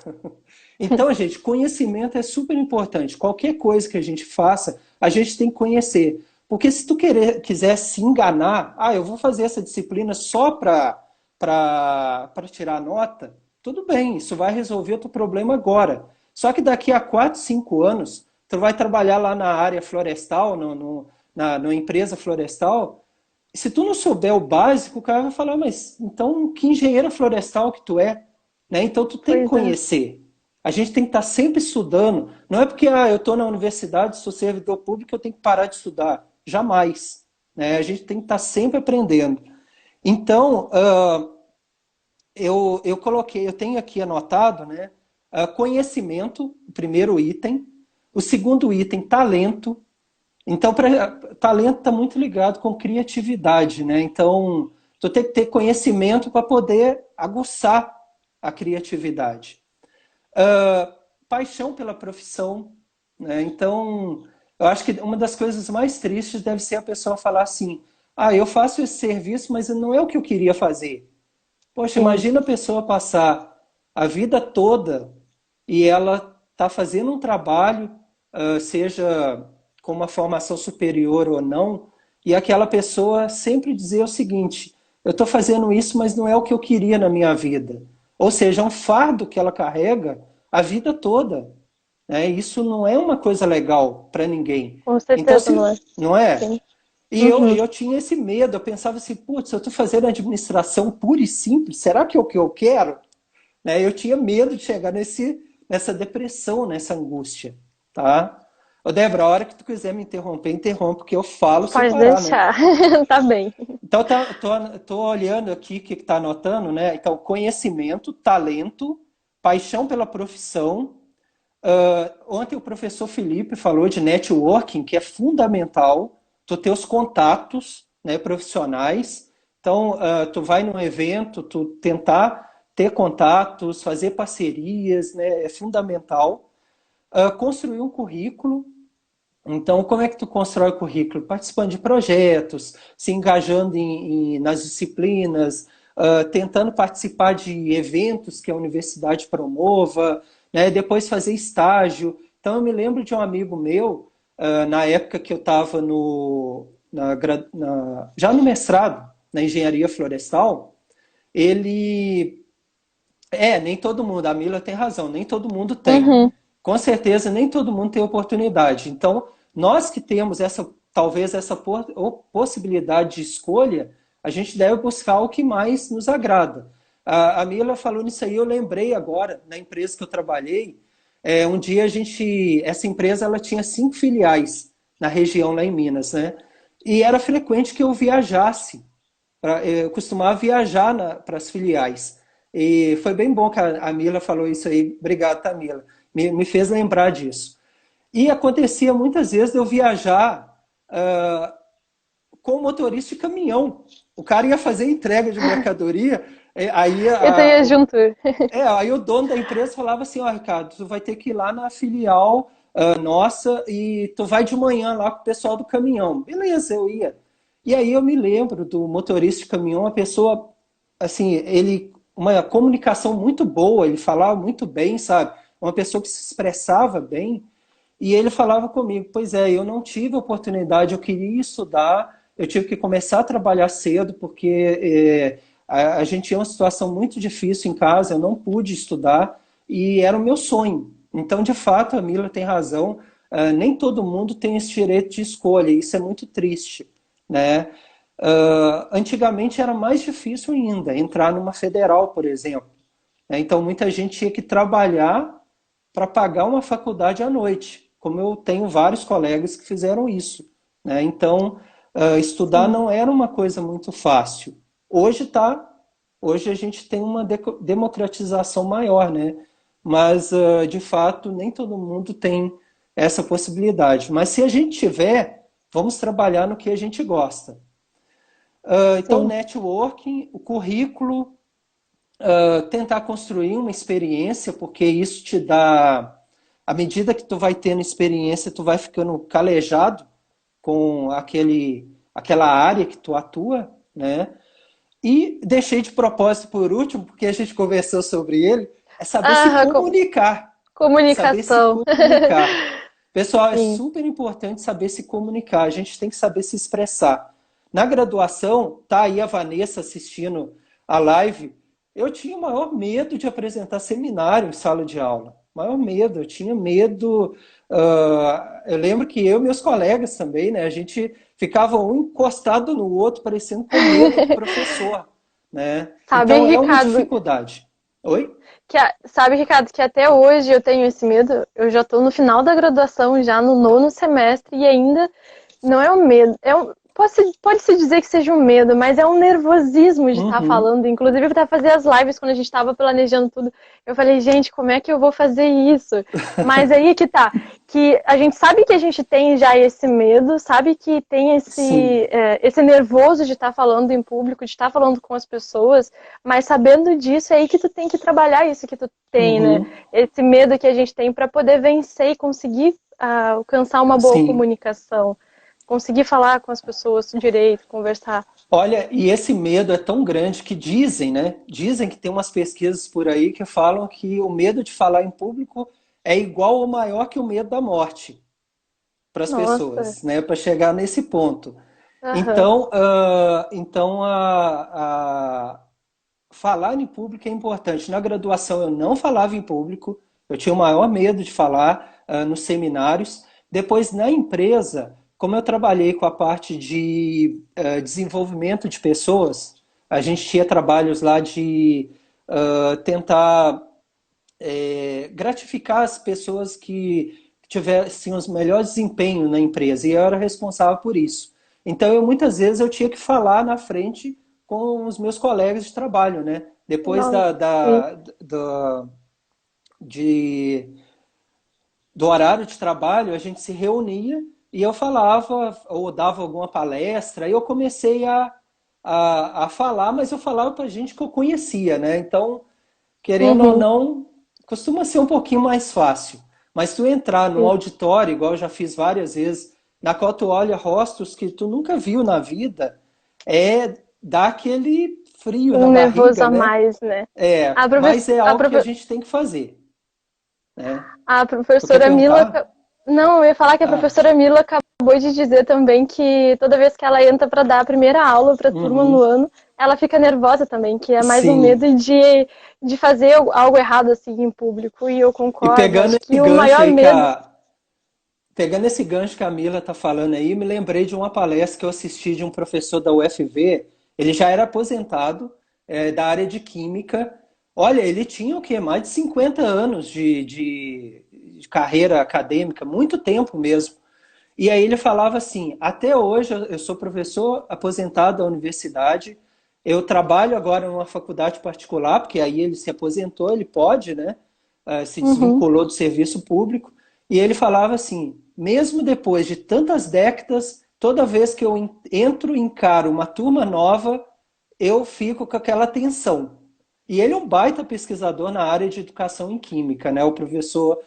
Então, gente, conhecimento é super importante. Qualquer coisa que a gente faça, a gente tem que conhecer. Porque se tu quiser se enganar, eu vou fazer essa disciplina só para tirar nota, tudo bem, isso vai resolver o teu problema agora. Só que daqui a 4, 5 anos, tu vai trabalhar lá na área florestal, na empresa florestal, e se tu não souber o básico, o cara vai falar, mas então que engenheiro florestal que tu é? Né? Então tu tem que Pois é. conhecer. A gente tem que estar sempre estudando. Não é porque eu estou na universidade, sou servidor público, eu tenho que parar de estudar. Jamais. Né? A gente tem que estar sempre aprendendo. Então, eu coloquei, eu tenho aqui anotado, né? Conhecimento, o primeiro item. O segundo item, talento. Então, talento está muito ligado com criatividade, né? Então, tu tem que ter conhecimento para poder aguçar a criatividade. Paixão pela profissão, né? Então, eu acho que uma das coisas mais tristes deve ser a pessoa falar assim: ah, eu faço esse serviço, mas não é o que eu queria fazer. Poxa, Sim, imagina a pessoa passar a vida toda e ela está fazendo um trabalho, seja com uma formação superior ou não, e aquela pessoa sempre dizer o seguinte: eu estou fazendo isso, mas não é o que eu queria na minha vida. Ou seja, é um fardo que ela carrega a vida toda. Né? Isso não é uma coisa legal para ninguém. com Então, certeza, não é? não é? Sim. E Uhum. eu tinha esse medo, eu pensava assim, putz, eu estou fazendo administração pura e simples, será que é o que eu quero? Né? Eu tinha medo de chegar nessa depressão, nessa angústia, tá? Ô, Débora, a hora que tu quiser me interromper, interrompe, porque eu falo sem Pode parar, né? deixar. Tá bem. Então, tô olhando aqui o que está anotando, né? Então, conhecimento, talento, paixão pela profissão. Ontem o professor Felipe falou de networking, que é fundamental, tu ter os contatos, né, profissionais. Então, tu vai num evento, tu tentar ter contatos, fazer parcerias, né, é fundamental. Construir um currículo. Então, como é que tu constrói o currículo? Participando de projetos, se engajando nas disciplinas, tentando participar de eventos que a universidade promova, né? Depois fazer estágio. Então, eu me lembro de um amigo meu, na época que eu estava já no mestrado, na engenharia florestal, ele nem todo mundo, a Mila tem razão, nem todo mundo tem. Uhum. Com certeza, nem todo mundo tem oportunidade. Então, nós que temos talvez essa possibilidade de escolha, a gente deve buscar o que mais nos agrada. A Mila falou nisso aí, eu lembrei agora, na empresa que eu trabalhei, um dia essa empresa ela tinha 5 filiais na região lá em Minas, né? E era frequente que eu viajasse, eu costumava viajar para as filiais. E foi bem bom que a Mila falou isso aí. Obrigado, Tamila. Me fez lembrar disso. E acontecia muitas vezes de eu viajar com motorista de caminhão. O cara ia fazer entrega de mercadoria, aí, Eu tô ia junto. aí o dono da empresa falava assim, ó, Ricardo, tu vai ter que ir lá na filial nossa e tu vai de manhã lá com o pessoal do caminhão. Beleza, eu ia. E aí eu me lembro do motorista de caminhão, uma pessoa, assim, uma comunicação muito boa, ele falava muito bem, sabe? Uma pessoa que se expressava bem. E ele falava comigo, pois é, eu não tive oportunidade, eu queria estudar, eu tive que começar a trabalhar cedo, porque a gente tinha uma situação muito difícil em casa, eu não pude estudar, e era o meu sonho. Então, de fato, a Mila tem razão, nem todo mundo tem esse direito de escolha, e isso é muito triste, né? Antigamente era mais difícil ainda, entrar numa federal, por exemplo. Né? Então, muita gente tinha que trabalhar para pagar uma faculdade à noite, como eu tenho vários colegas que fizeram isso. Né? Então, estudar Sim. não era uma coisa muito fácil. Hoje tá, hoje a gente tem uma democratização maior, né? Mas, de fato, nem todo mundo tem essa possibilidade. Mas se a gente tiver, vamos trabalhar no que a gente gosta. Então, Sim. networking, o currículo, tentar construir uma experiência, porque isso te dá, à medida que tu vai tendo experiência, tu vai ficando calejado com aquela área que tu atua, né? E deixei de propósito por último, porque a gente conversou sobre ele, é saber se Ah, comunicar. Saber se comunicação. comunicar. Pessoal, é Sim. super importante saber se comunicar. A gente tem que saber se expressar. Na graduação, tá aí a Vanessa assistindo a live. Eu tinha o maior medo de apresentar seminário em sala de aula. maior medo. Eu tinha medo. Eu lembro que eu e meus colegas também, né? A gente ficava um encostado no outro, parecendo com medo do professor, né? Sabe, Então é uma Ricardo, dificuldade. Oi? sabe, Ricardo, que até hoje eu tenho esse medo. Eu já estou no final da graduação, já no nono semestre, e ainda não é um medo. Pode-se dizer que seja um medo, mas é um nervosismo de estar Uhum, falando. Inclusive, para fazer as lives, quando a gente estava planejando tudo, eu falei, gente, como é que eu vou fazer isso? Mas aí que tá, que a gente sabe que a gente tem já esse medo, sabe que tem sim. esse nervoso de estar falando em público, de estar falando com as pessoas, mas sabendo disso, é aí que tu tem que trabalhar isso que tu tem, né? Uhum, Esse medo que a gente tem para poder vencer e conseguir alcançar uma boa sim. comunicação, conseguir falar com as pessoas direito, conversar. Olha, e esse medo é tão grande que dizem, né? Dizem que tem umas pesquisas por aí que falam que o medo de falar em público é igual ou maior que o medo da morte para as Nossa, pessoas, né? Para chegar nesse ponto. aham, Então, falar em público é importante. Na graduação eu não falava em público, eu tinha o maior medo de falar nos seminários. Depois, na empresa, como eu trabalhei com a parte de desenvolvimento de pessoas, a gente tinha trabalhos lá de tentar gratificar as pessoas que tivessem os melhores desempenhos na empresa, e eu era responsável por isso. Então, muitas vezes eu tinha que falar na frente com os meus colegas de trabalho, né? Depois nossa, sim. de, do horário de trabalho, a gente se reunia e eu falava ou dava alguma palestra, e eu comecei a falar, mas eu falava para gente que eu conhecia, né? Então, querendo ou Uhum, não, costuma ser um pouquinho mais fácil. Mas tu entrar no sim. auditório, igual eu já fiz várias vezes, na qual tu olha rostos que tu nunca viu na vida, dá aquele frio na Um nervoso barriga, a né? mais, né? É, A, profe- mas é a, algo que a profe- gente tem que fazer, né? a Tu quer professora Mila. perguntar? Não, eu ia falar que a Ah, professora Mila acabou de dizer também que toda vez que ela entra para dar a primeira aula para a turma no uhum, ano, ela fica nervosa também, que é mais um sim. medo de fazer algo errado assim em público. E eu E concordo, acho que o gancho maior aí medo. pegando esse gancho que a Mila está falando aí, me lembrei de uma palestra que eu assisti de um professor da UFV. Ele já era aposentado, da área de química. Olha, ele tinha o quê? Mais de 50 anos de carreira acadêmica, muito tempo mesmo. E aí ele falava assim: até hoje eu sou professor aposentado da universidade, eu trabalho agora numa faculdade particular, porque aí ele se aposentou, ele pode, né? Se Uhum. desvinculou do serviço público. E ele falava assim: mesmo depois de tantas décadas, toda vez que eu entro e encaro uma turma nova, eu fico com aquela tensão. E ele é um baita pesquisador na área de educação em química, né? O professor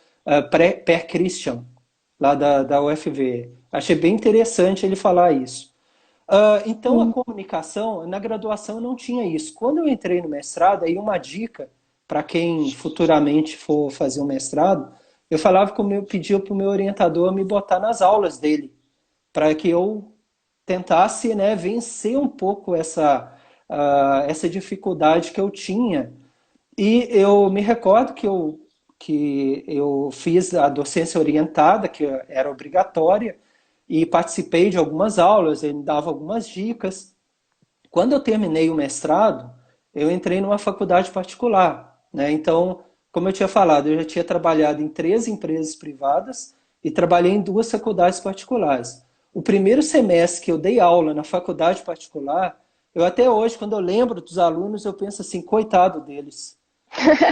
Per Christian, lá da UFV. Achei bem interessante ele falar isso. Então, a Sim. comunicação, na graduação eu não tinha isso. Quando eu entrei no mestrado, aí uma dica para quem futuramente for fazer um mestrado, eu falava que pedia para o meu orientador me botar nas aulas dele, para que eu tentasse, né, vencer um pouco essa dificuldade que eu tinha. E eu me recordo que eu fiz a docência orientada, que era obrigatória, e participei de algumas aulas, ele me dava algumas dicas. Quando eu terminei o mestrado, eu entrei numa faculdade particular, né? Então, como eu tinha falado, eu já tinha trabalhado em 13 empresas privadas e trabalhei em 2 faculdades particulares. O primeiro semestre que eu dei aula na faculdade particular, eu até hoje, quando eu lembro dos alunos, eu penso assim, coitado deles.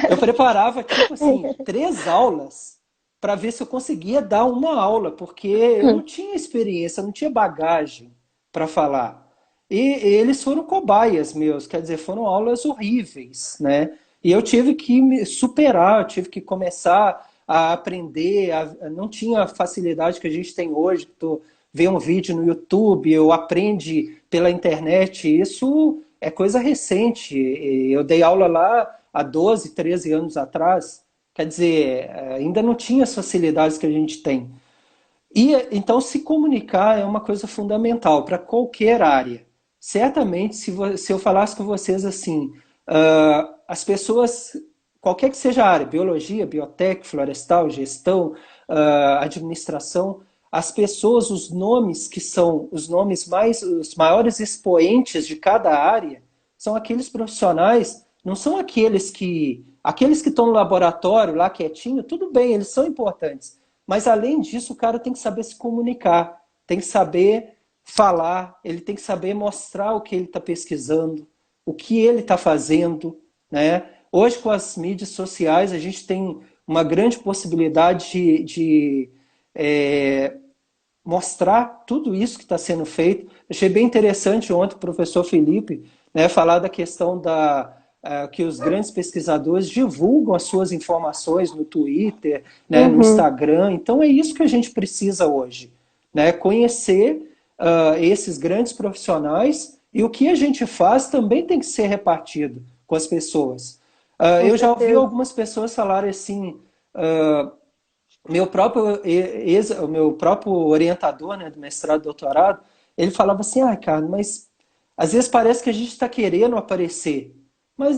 Eu preparava, tipo assim, 3 aulas para ver se eu conseguia dar uma aula, porque eu não tinha experiência, não tinha bagagem para falar. E eles foram cobaias meus, quer dizer, foram aulas horríveis, né? E eu tive que me superar, eu tive que começar a aprender, não tinha a facilidade que a gente tem hoje, tu vê um vídeo no YouTube, eu aprende pela internet, isso é coisa recente. Eu dei aula lá há 12, 13 anos atrás, quer dizer, ainda não tinha as facilidades que a gente tem. E então se comunicar é uma coisa fundamental para qualquer área. Certamente, se eu falasse com vocês assim, as pessoas qualquer que seja a área, biologia, biotec, florestal, gestão, administração, as pessoas, os nomes que são os nomes os maiores expoentes de cada área, são aqueles profissionais, não são aqueles que estão no laboratório lá quietinho, tudo bem, eles são importantes. Mas além disso, o cara tem que saber se comunicar, tem que saber falar, ele tem que saber mostrar o que ele está pesquisando, o que ele está fazendo, né? Hoje, com as mídias sociais, a gente tem uma grande possibilidade de mostrar tudo isso que está sendo feito. Achei bem interessante ontem o professor Felipe, né, falar da questão que os grandes pesquisadores divulgam as suas informações no Twitter, né, no Instagram. Então é isso que a gente precisa hoje, né, conhecer esses grandes profissionais, e o que a gente faz também tem que ser repartido com as pessoas. Eu já ouvi algumas pessoas falarem assim, o meu próprio orientador, né, do mestrado e doutorado, ele falava assim, cara, mas às vezes parece que a gente está querendo aparecer. Mas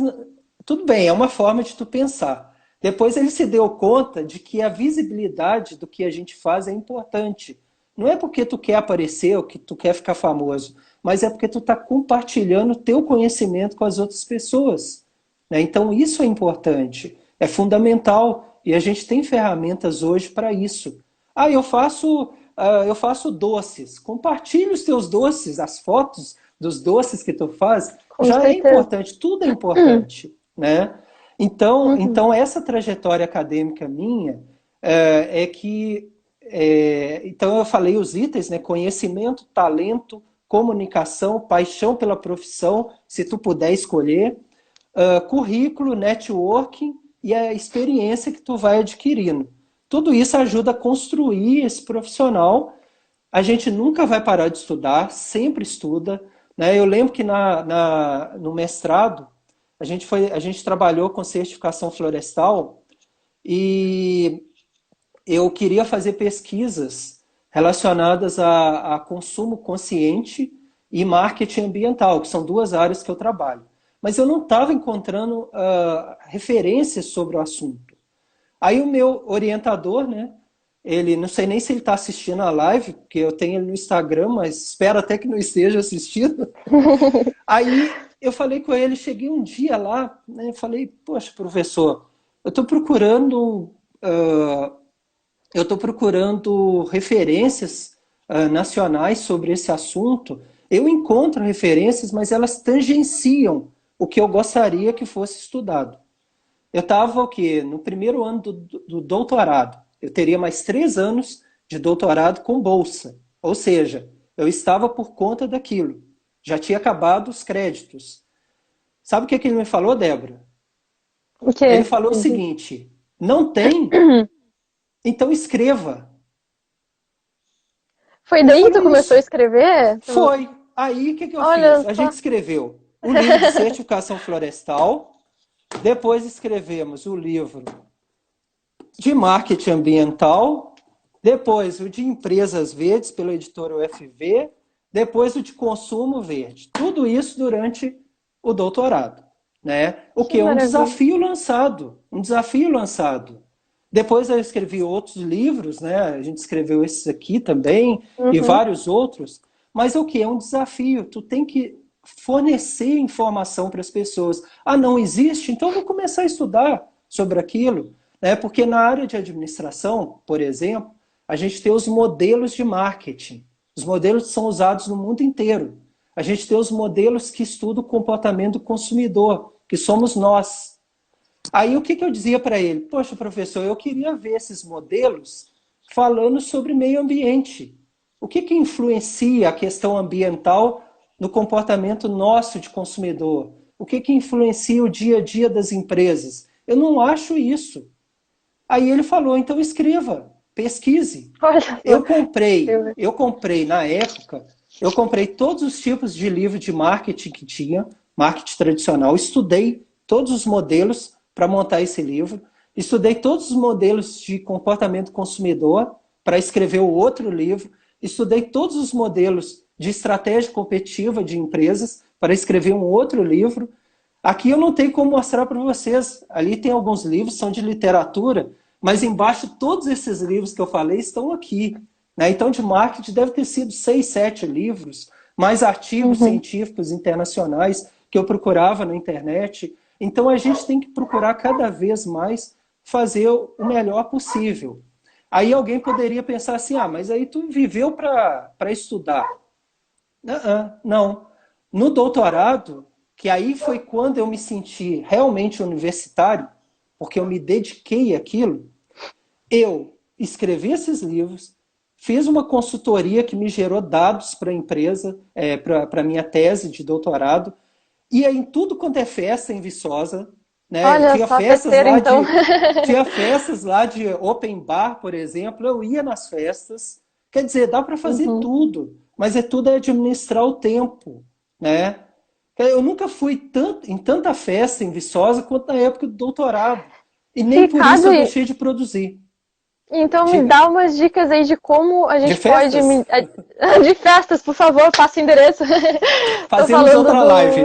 tudo bem, é uma forma de tu pensar. Depois ele se deu conta de que a visibilidade do que a gente faz é importante. Não é porque tu quer aparecer ou que tu quer ficar famoso, mas é porque tu está compartilhando o teu conhecimento com as outras pessoas, né? Então isso é importante, é fundamental, e a gente tem ferramentas hoje para isso. Eu faço doces. Compartilhe os teus doces, as fotos dos doces que tu faz, Com já é certeza. importante, tudo é importante, né? Então essa trajetória acadêmica minha então eu falei os itens, né? Conhecimento, talento, comunicação, paixão pela profissão, se tu puder escolher, currículo, networking e a experiência que tu vai adquirindo. Tudo isso ajuda a construir esse profissional. A gente nunca vai parar de estudar, sempre estuda, né? Eu lembro que no mestrado, a gente trabalhou com certificação florestal e eu queria fazer pesquisas relacionadas a consumo consciente e marketing ambiental, que são duas áreas que eu trabalho. Mas eu não estava encontrando referências sobre o assunto. Aí o meu orientador, né? Ele, não sei nem se ele está assistindo a live, porque eu tenho ele no Instagram, mas espero até que não esteja assistindo. Aí eu falei com ele, cheguei um dia lá, né? Falei, poxa, professor, eu estou procurando referências nacionais sobre esse assunto. Eu encontro referências, mas elas tangenciam o que eu gostaria que fosse estudado. Eu estava o quê? No primeiro ano do doutorado. Eu teria mais 3 anos de doutorado com bolsa. Ou seja, eu estava por conta daquilo. Já tinha acabado os créditos. Sabe o que ele me falou, Débora? O quê? Ele falou o seguinte: não tem? Então escreva. Foi daí que tu começou a escrever? Foi. Aí o que eu Olha fiz? A só. gente escreveu o livro de certificação florestal, depois escrevemos o livro de marketing ambiental, depois o de empresas verdes pela editora UFV, depois o de consumo verde. Tudo isso durante o doutorado, né? O que é um desafio lançado, Depois eu escrevi outros livros, né? A gente escreveu esses aqui também e vários outros. Mas o que é um desafio? Tu tem que fornecer informação para as pessoas. Não existe? Então eu vou começar a estudar sobre aquilo, né? Porque na área de administração, por exemplo, a gente tem os modelos de marketing. Os modelos são usados no mundo inteiro. A gente tem os modelos que estudam o comportamento do consumidor, que somos nós. Aí o que eu dizia para ele? Poxa, professor, eu queria ver esses modelos falando sobre meio ambiente. O que influencia a questão ambiental no comportamento nosso de consumidor? O que influencia o dia a dia das empresas? Eu não acho isso. Aí ele falou, então escreva, pesquise. Eu comprei na época, eu comprei todos os tipos de livro de marketing que tinha, marketing tradicional, estudei todos os modelos para montar esse livro, estudei todos os modelos de comportamento consumidor para escrever o outro livro, estudei todos os modelos de estratégia competitiva de empresas para escrever um outro livro. Aqui eu não tenho como mostrar para vocês. Ali tem alguns livros, são de literatura, mas embaixo todos esses livros que eu falei estão aqui. Né? Então, de marketing deve ter sido 6, 7 livros, mais artigos Uhum. científicos internacionais que eu procurava na internet. Então, a gente tem que procurar cada vez mais fazer o melhor possível. Aí alguém poderia pensar assim, ah, mas aí tu viveu para estudar. Não. No doutorado, que aí foi quando eu me senti realmente universitário, porque eu me dediquei àquilo, eu escrevi esses livros, fiz uma consultoria que me gerou dados para a empresa, para a minha tese de doutorado, ia em tudo quanto é festa em Viçosa, né? Olha só, festeira, então. Tinha festas lá de open bar, por exemplo, eu ia nas festas. Quer dizer, dá para fazer Uhum. tudo, mas tudo é administrar o tempo, né? Eu nunca fui tanto, em tanta festa em Viçosa quanto na época do doutorado. E nem por isso Ricardo, eu deixei de produzir. então me Diga. dá umas dicas aí de como a De gente pode. festas? De festas, por favor, passa o endereço. Tô Fazemos falando outra do. live.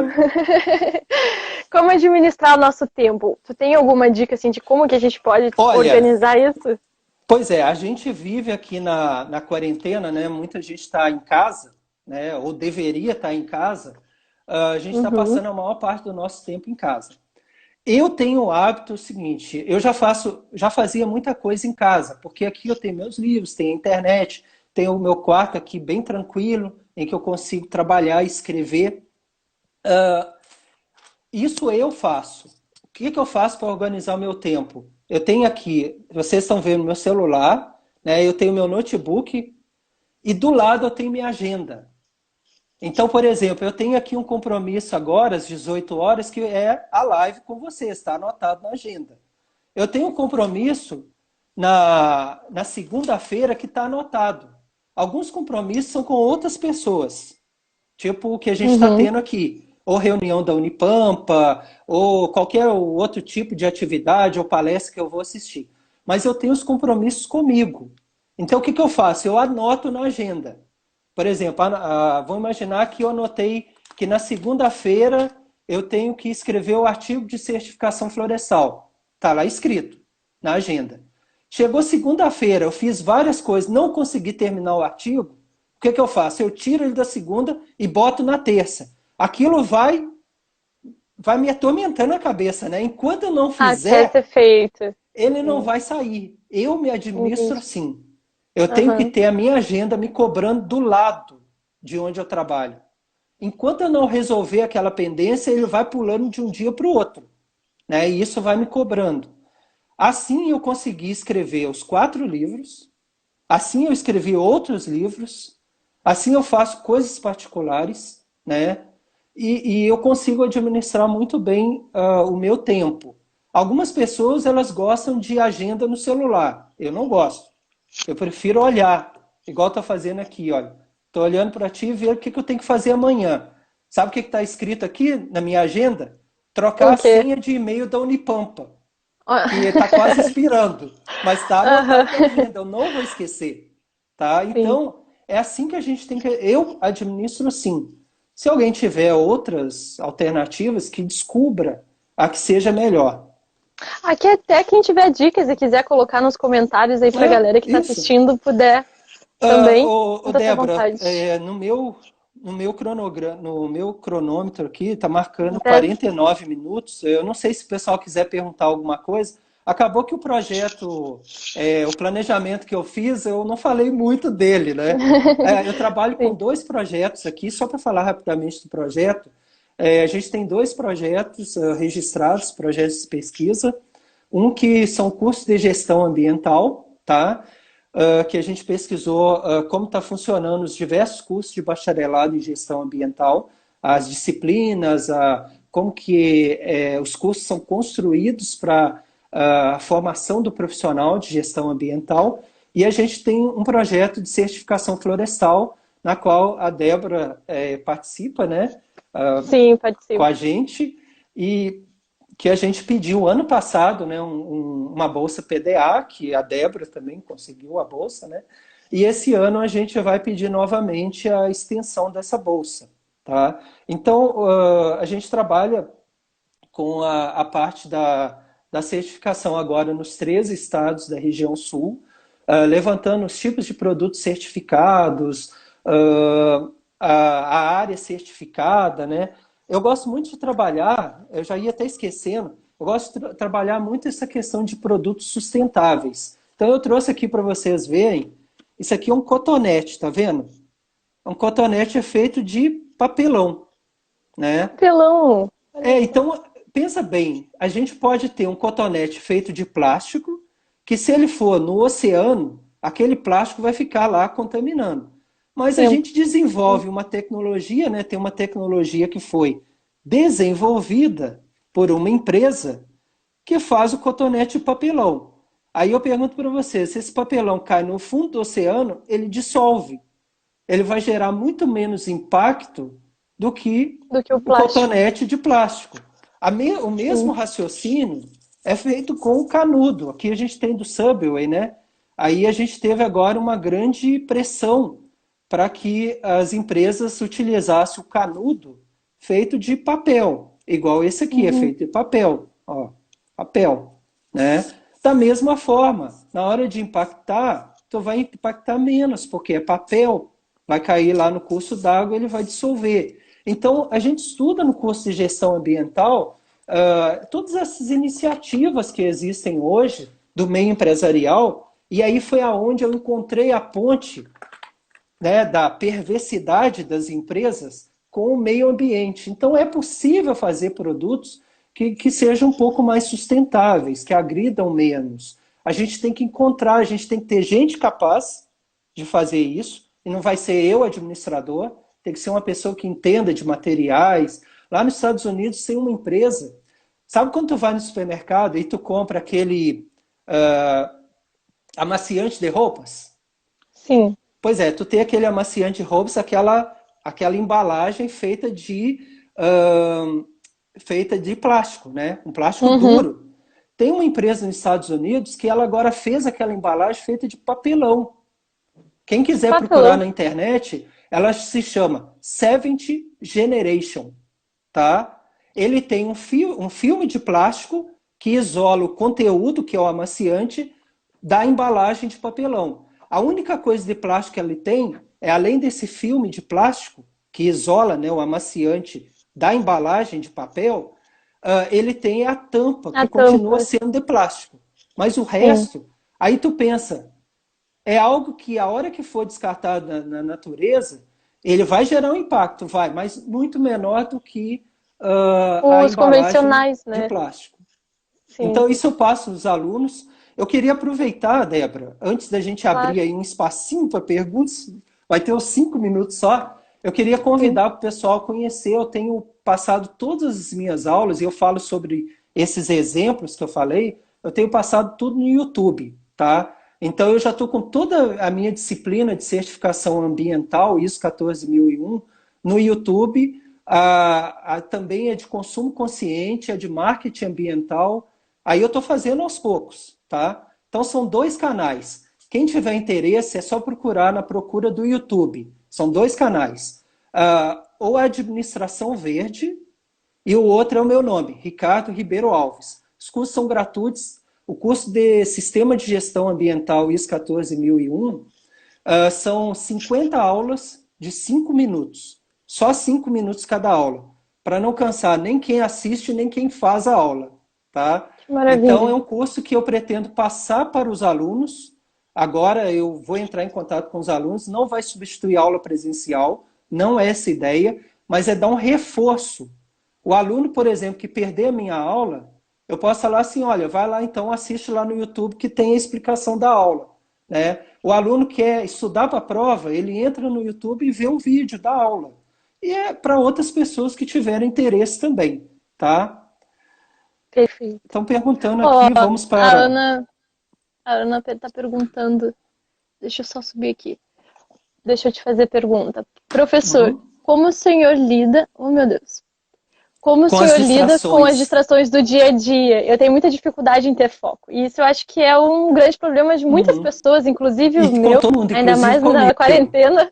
Como administrar o nosso tempo? Tu tem alguma dica assim de como que a gente pode Olha, organizar isso? pois é, a gente vive aqui na quarentena, né? Muita gente está em casa, né? Ou deveria estar em casa. A gente está Uhum. passando a maior parte do nosso tempo em casa. Eu tenho o hábito seguinte, eu já fazia muita coisa em casa, porque aqui eu tenho meus livros, tenho a internet, tenho o meu quarto aqui bem tranquilo, em que eu consigo trabalhar e escrever. Isso eu faço. O que que eu faço para organizar o meu tempo? Eu tenho aqui, vocês estão vendo meu celular, né? Eu tenho meu notebook e do lado eu tenho minha agenda. Então, por exemplo, eu tenho aqui um compromisso agora, às 18 horas, que é a live com vocês, está anotado na agenda. Eu tenho um compromisso na segunda-feira que está anotado. Alguns compromissos são com outras pessoas, tipo o que a gente está Uhum. tendo aqui. Ou reunião da Unipampa, ou qualquer outro tipo de atividade ou palestra que eu vou assistir. Mas eu tenho os compromissos comigo. Então, o que que eu faço? Eu anoto na agenda. Por exemplo, vamos imaginar que eu anotei que na segunda-feira eu tenho que escrever o artigo de certificação florestal. Está lá escrito, na agenda. Chegou segunda-feira, eu fiz várias coisas, não consegui terminar o artigo. O que que eu faço? Eu tiro ele da segunda e boto na terça. Aquilo vai me atormentando a cabeça, né? Enquanto eu não Até fizer, ser feito. ele não Sim, vai sair. Eu me administro entendi. assim. Eu tenho que Aham. ter a minha agenda me cobrando do lado de onde eu trabalho. Enquanto eu não resolver aquela pendência, ele vai pulando de um dia para o outro, né? E isso vai me cobrando. Assim eu consegui escrever os 4 livros, assim eu escrevi outros livros, assim eu faço coisas particulares, né? E eu consigo administrar muito bem o meu tempo. Algumas pessoas elas gostam de agenda no celular. Eu não gosto. Eu prefiro olhar, igual estou fazendo aqui, olha. Estou olhando para ti e ver o que, que eu tenho que fazer amanhã. Sabe o que está escrito aqui na minha agenda? Trocar O a quê? senha de e-mail da Unipampa, Ó. que está quase expirando, mas está Aham. anotado na agenda, eu não vou esquecer. Tá? Sim. Então, é assim que a gente tem que. Eu administro sim. Se alguém tiver outras alternativas, que descubra a que seja melhor. Aqui até quem tiver dicas e quiser colocar nos comentários aí pra galera que tá Isso. assistindo, puder também, sinta-se à Débora, vontade. no meu cronômetro aqui está marcando Dez. 49 minutos. Eu não sei se o pessoal quiser perguntar alguma coisa. Acabou que o projeto, o planejamento que eu fiz, eu não falei muito dele, né? Eu trabalho com Sim. 2 projetos aqui, só para falar rapidamente do projeto. A gente tem 2 projetos registrados, projetos de pesquisa. Um que são cursos de gestão ambiental, tá? Que a gente pesquisou como está funcionando os diversos cursos de bacharelado em gestão ambiental, as disciplinas, como que os cursos são construídos para a formação do profissional de gestão ambiental. E a gente tem um projeto de certificação florestal, na qual a Débora participa, né, Sim, com participo. a gente, e que a gente pediu ano passado, né, uma bolsa PDA, que a Débora também conseguiu a bolsa, né? E esse ano a gente vai pedir novamente a extensão dessa bolsa, tá? Então, a gente trabalha com a parte da certificação agora nos 13 estados da região sul, levantando os tipos de produtos certificados, a área certificada, né? Eu gosto muito de trabalhar, eu já ia até esquecendo, eu gosto de trabalhar muito essa questão de produtos sustentáveis. Então eu trouxe aqui para vocês verem, isso aqui é um cotonete, tá vendo? Um cotonete é feito de papelão, né? Pelão. Então, pensa bem, a gente pode ter um cotonete feito de plástico, que se ele for no oceano, aquele plástico vai ficar lá contaminando. Mas a Sim. gente desenvolve uma tecnologia, né? Tem uma tecnologia que foi desenvolvida por uma empresa que faz o cotonete de papelão. Aí eu pergunto para você, se esse papelão cai no fundo do oceano, ele dissolve. Ele vai gerar muito menos impacto do que Do que o o plástico. cotonete de plástico. O mesmo raciocínio é feito com o canudo. Aqui a gente tem do Subway, né? Aí a gente teve agora uma grande pressão para que as empresas utilizassem o canudo feito de papel, igual esse aqui é feito de papel, ó, papel, né? Da mesma forma, na hora de impactar, tu vai impactar menos, porque é papel, vai cair lá no curso d'água, ele vai dissolver. Então, a gente estuda no curso de gestão ambiental todas essas iniciativas que existem hoje do meio empresarial, e aí foi aonde eu encontrei a ponte, né, da perversidade das empresas com o meio ambiente. Então, é possível fazer produtos que sejam um pouco mais sustentáveis, que agridam menos. A gente tem que encontrar, a gente tem que ter gente capaz de fazer isso, e não vai ser eu, administrador, tem que ser uma pessoa que entenda de materiais. Lá nos Estados Unidos tem uma empresa, sabe quando tu vai no supermercado e tu compra aquele amaciante de roupas? Sim. Pois é, tu tem aquele amaciante de roupas, aquela embalagem feita de plástico, né? Um plástico duro. Tem uma empresa nos Estados Unidos que ela agora fez aquela embalagem feita de papelão. Quem quiser procurar na internet, ela se chama 70 Generation, tá? Ele tem um filme de plástico que isola o conteúdo, que é o amaciante, da embalagem de papelão. A única coisa de plástico que ele tem é, além desse filme de plástico, que isola, né, o amaciante da embalagem de papel, ele tem a tampa, que continua sendo de plástico. Mas o resto, aí tu pensa, é algo que a hora que for descartado na natureza, ele vai gerar um impacto, mas muito menor do que a Os embalagem convencionais, né? de plástico. Sim. Então, isso eu passo nos alunos. Eu queria aproveitar, Débora, antes da gente abrir aí um espacinho para perguntas, vai ter uns 5 minutos só, eu queria convidar o pessoal a conhecer. Eu tenho passado todas as minhas aulas, e eu falo sobre esses exemplos que eu falei, eu tenho passado tudo no YouTube, tá? Então, eu já estou com toda a minha disciplina de certificação ambiental, ISO 14001, no YouTube. Também é de consumo consciente, é de marketing ambiental. Aí eu estou fazendo aos poucos, tá? Então, são 2 canais. Quem tiver interesse, é só procurar na procura do YouTube. São 2 canais. Ou a Administração Verde, e o outro é o meu nome, Ricardo Ribeiro Alves. Os cursos são gratuitos. O curso de Sistema de Gestão Ambiental ISO 14001 são 50 aulas de 5 minutos. Só 5 minutos cada aula. Para não cansar nem quem assiste, nem quem faz a aula. Tá? Então, é um curso que eu pretendo passar para os alunos. Agora eu vou entrar em contato com os alunos. Não vai substituir a aula presencial. Não é essa a ideia. Mas é dar um reforço. O aluno, por exemplo, que perder a minha aula, eu posso falar assim, olha, vai lá então, assiste lá no YouTube que tem a explicação da aula. Né? O aluno quer estudar para a prova, ele entra no YouTube e vê um vídeo da aula. E é para outras pessoas que tiverem interesse também, tá? Perfeito. Estão perguntando aqui, vamos para... A Ana está perguntando, deixa eu só subir aqui. Deixa eu te fazer pergunta. Professor, como o senhor lida... Oh, meu Deus. Como o senhor lida com as distrações do dia a dia? Eu tenho muita dificuldade em ter foco. E isso eu acho que é um grande problema de muitas pessoas, inclusive o meu, ainda mais na quarentena.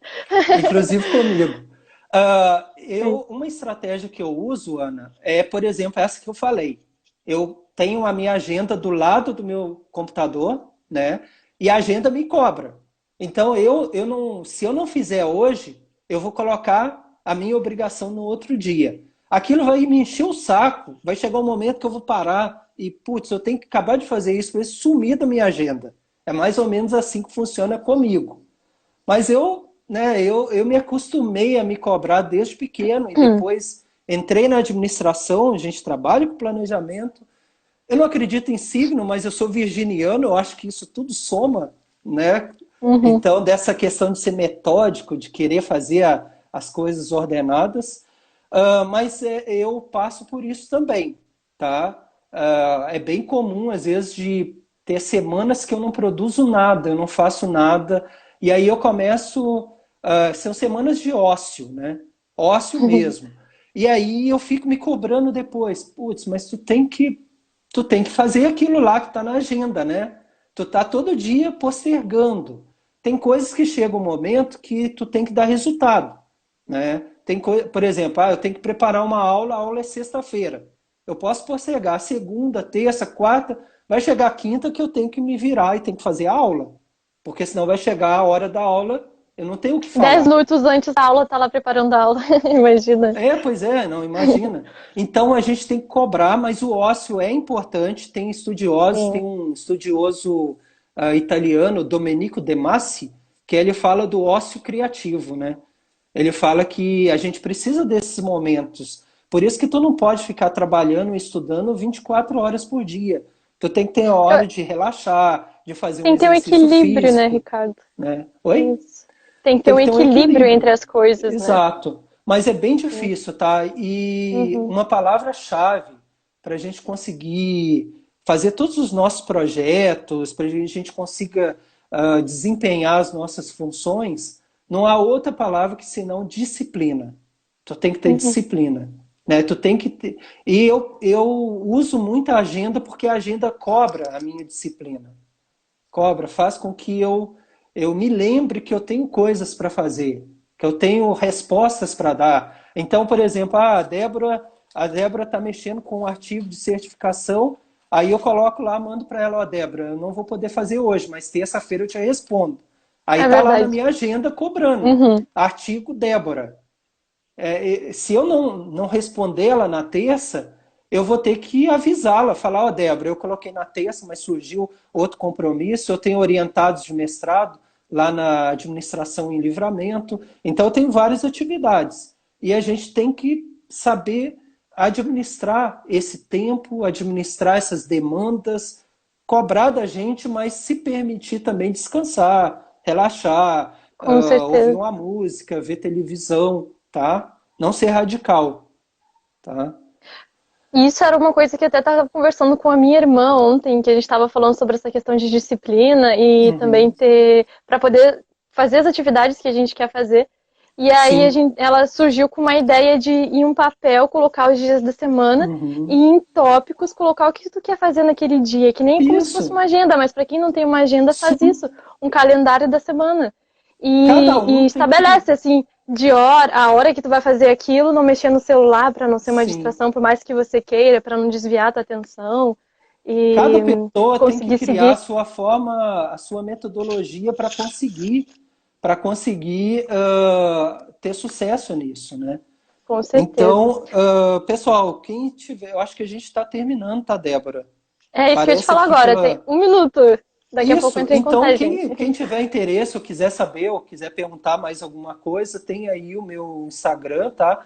Inclusive comigo. Sim. Uma estratégia que eu uso, Ana, é, por exemplo, essa que eu falei. Eu tenho a minha agenda do lado do meu computador, né? E a agenda me cobra. Então, eu não, se eu não fizer hoje, eu vou colocar a minha obrigação no outro dia. Aquilo vai me encher o saco, vai chegar um momento que eu vou parar e, putz, eu tenho que acabar de fazer isso, vai sumir da minha agenda. É mais ou menos assim que funciona comigo. Mas eu me acostumei a me cobrar desde pequeno e depois entrei na administração, a gente trabalha com planejamento. Eu não acredito em signo, mas eu sou virginiano, eu acho que isso tudo soma, né? Uhum. Então, dessa questão de ser metódico, de querer fazer as coisas ordenadas, mas eu passo por isso também, tá? É bem comum, às vezes, de ter semanas que eu não produzo nada, eu não faço nada, e aí eu começo, são semanas de ócio, né? Ócio mesmo. E aí eu fico me cobrando depois, putz, mas tu tem que fazer aquilo lá que está na agenda, né? Tu tá todo dia postergando. Tem coisas que chega um momento que tu tem que dar resultado, né? Por exemplo, eu tenho que preparar uma aula, a aula é sexta-feira. Eu posso postergar segunda, terça, quarta, vai chegar a quinta que eu tenho que me virar e tenho que fazer a aula, porque senão vai chegar a hora da aula, eu não tenho o que 10 falar. minutos antes da aula, tá lá preparando a aula. Imagina. Pois é, não imagina. Então a gente tem que cobrar, mas o ócio é importante. Tem estudiosos, tem Sim. um estudioso italiano, Domenico De Masi, que ele fala do ócio criativo, né? Ele fala que a gente precisa desses momentos. Por isso que tu não pode ficar trabalhando e estudando 24 horas por dia. Tu tem que ter hora Eu- de relaxar, de fazer um Tem que ter um exercício equilíbrio, né, físico, Ricardo? né? Oi? Isso. Tem que ter Tem um que ter um equilíbrio entre equilíbrio. as coisas, né? Exato. Mas é bem Sim. difícil, tá? E Uhum. uma palavra-chave para a gente conseguir fazer todos os nossos projetos, para a gente consiga desempenhar as nossas funções, não há outra palavra que senão disciplina. Tu tem que ter Uhum. disciplina, né? Tu tem que ter... E eu uso muito a agenda porque a agenda cobra a minha disciplina. Cobra, faz com que eu me lembre que eu tenho coisas para fazer, que eu tenho respostas para dar. Então, por exemplo, a Débora está mexendo com um artigo de certificação, aí eu coloco lá, mando para ela, ó, Débora, eu não vou poder fazer hoje, mas terça-feira eu te respondo. Aí É está lá na verdade. minha agenda cobrando. Uhum. Artigo Débora. Se eu não responder ela na terça, eu vou ter que avisá-la, falar, ó, Débora, eu coloquei na terça, mas surgiu outro compromisso, eu tenho orientados de mestrado lá na administração em livramento, então eu tenho várias atividades. E a gente tem que saber administrar esse tempo, administrar essas demandas, cobrar da gente, mas se permitir também descansar, relaxar, Com ouvir certeza. uma música, ver televisão, tá? Não ser radical, tá? E isso era uma coisa que eu até estava conversando com a minha irmã ontem, que a gente estava falando sobre essa questão de disciplina e também Uhum. ter para poder fazer as atividades que a gente quer fazer. E aí Sim. ela surgiu com uma ideia de em um papel colocar os dias da semana e Uhum. em tópicos colocar o que tu quer fazer naquele dia, que nem como se fosse Isso. uma agenda, mas para quem não tem uma agenda faz Sim. isso, um calendário da semana. Cada E um tem que. estabelece assim de hora, a hora que tu vai fazer aquilo, não mexer no celular para não ser uma Sim. distração, por mais que você queira, para não desviar a tua atenção Cada e pessoa tem que conseguir criar a seguir. sua forma, a sua metodologia para conseguir ter sucesso nisso, né? Com certeza. Então, pessoal, quem tiver, eu acho que a gente está terminando, tá, Débora? É isso que eu ia te Parece falar aqui agora, tem pela. um minuto. Daqui a pouco eu Isso, entro em então contagem. quem tiver interesse ou quiser saber ou quiser perguntar mais alguma coisa, tem aí o meu Instagram, tá?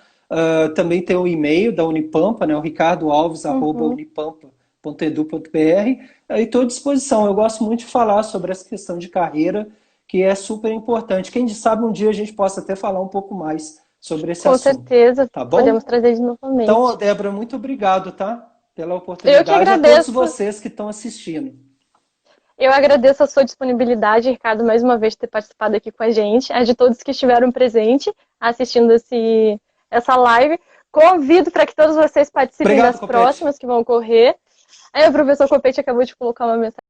Também tem o e-mail da Unipampa, né? O Uhum. ricardoalves@unipampa.edu.br. Estou à disposição. Eu gosto muito de falar sobre essa questão de carreira, que é super importante. Quem sabe um dia a gente possa até falar um pouco mais sobre esse Com assunto, certeza, tá podemos bom? trazer de Então, novamente. Débora, muito obrigado, tá? Pela Eu que oportunidade. A todos agradeço. vocês que estão assistindo. Eu agradeço a sua disponibilidade, Ricardo, mais uma vez ter participado aqui com a gente, a de todos que estiveram presentes assistindo essa live. Convido para que todos vocês participem Obrigado, das Copete. próximas que vão ocorrer. Aí o professor Copete acabou de colocar uma mensagem.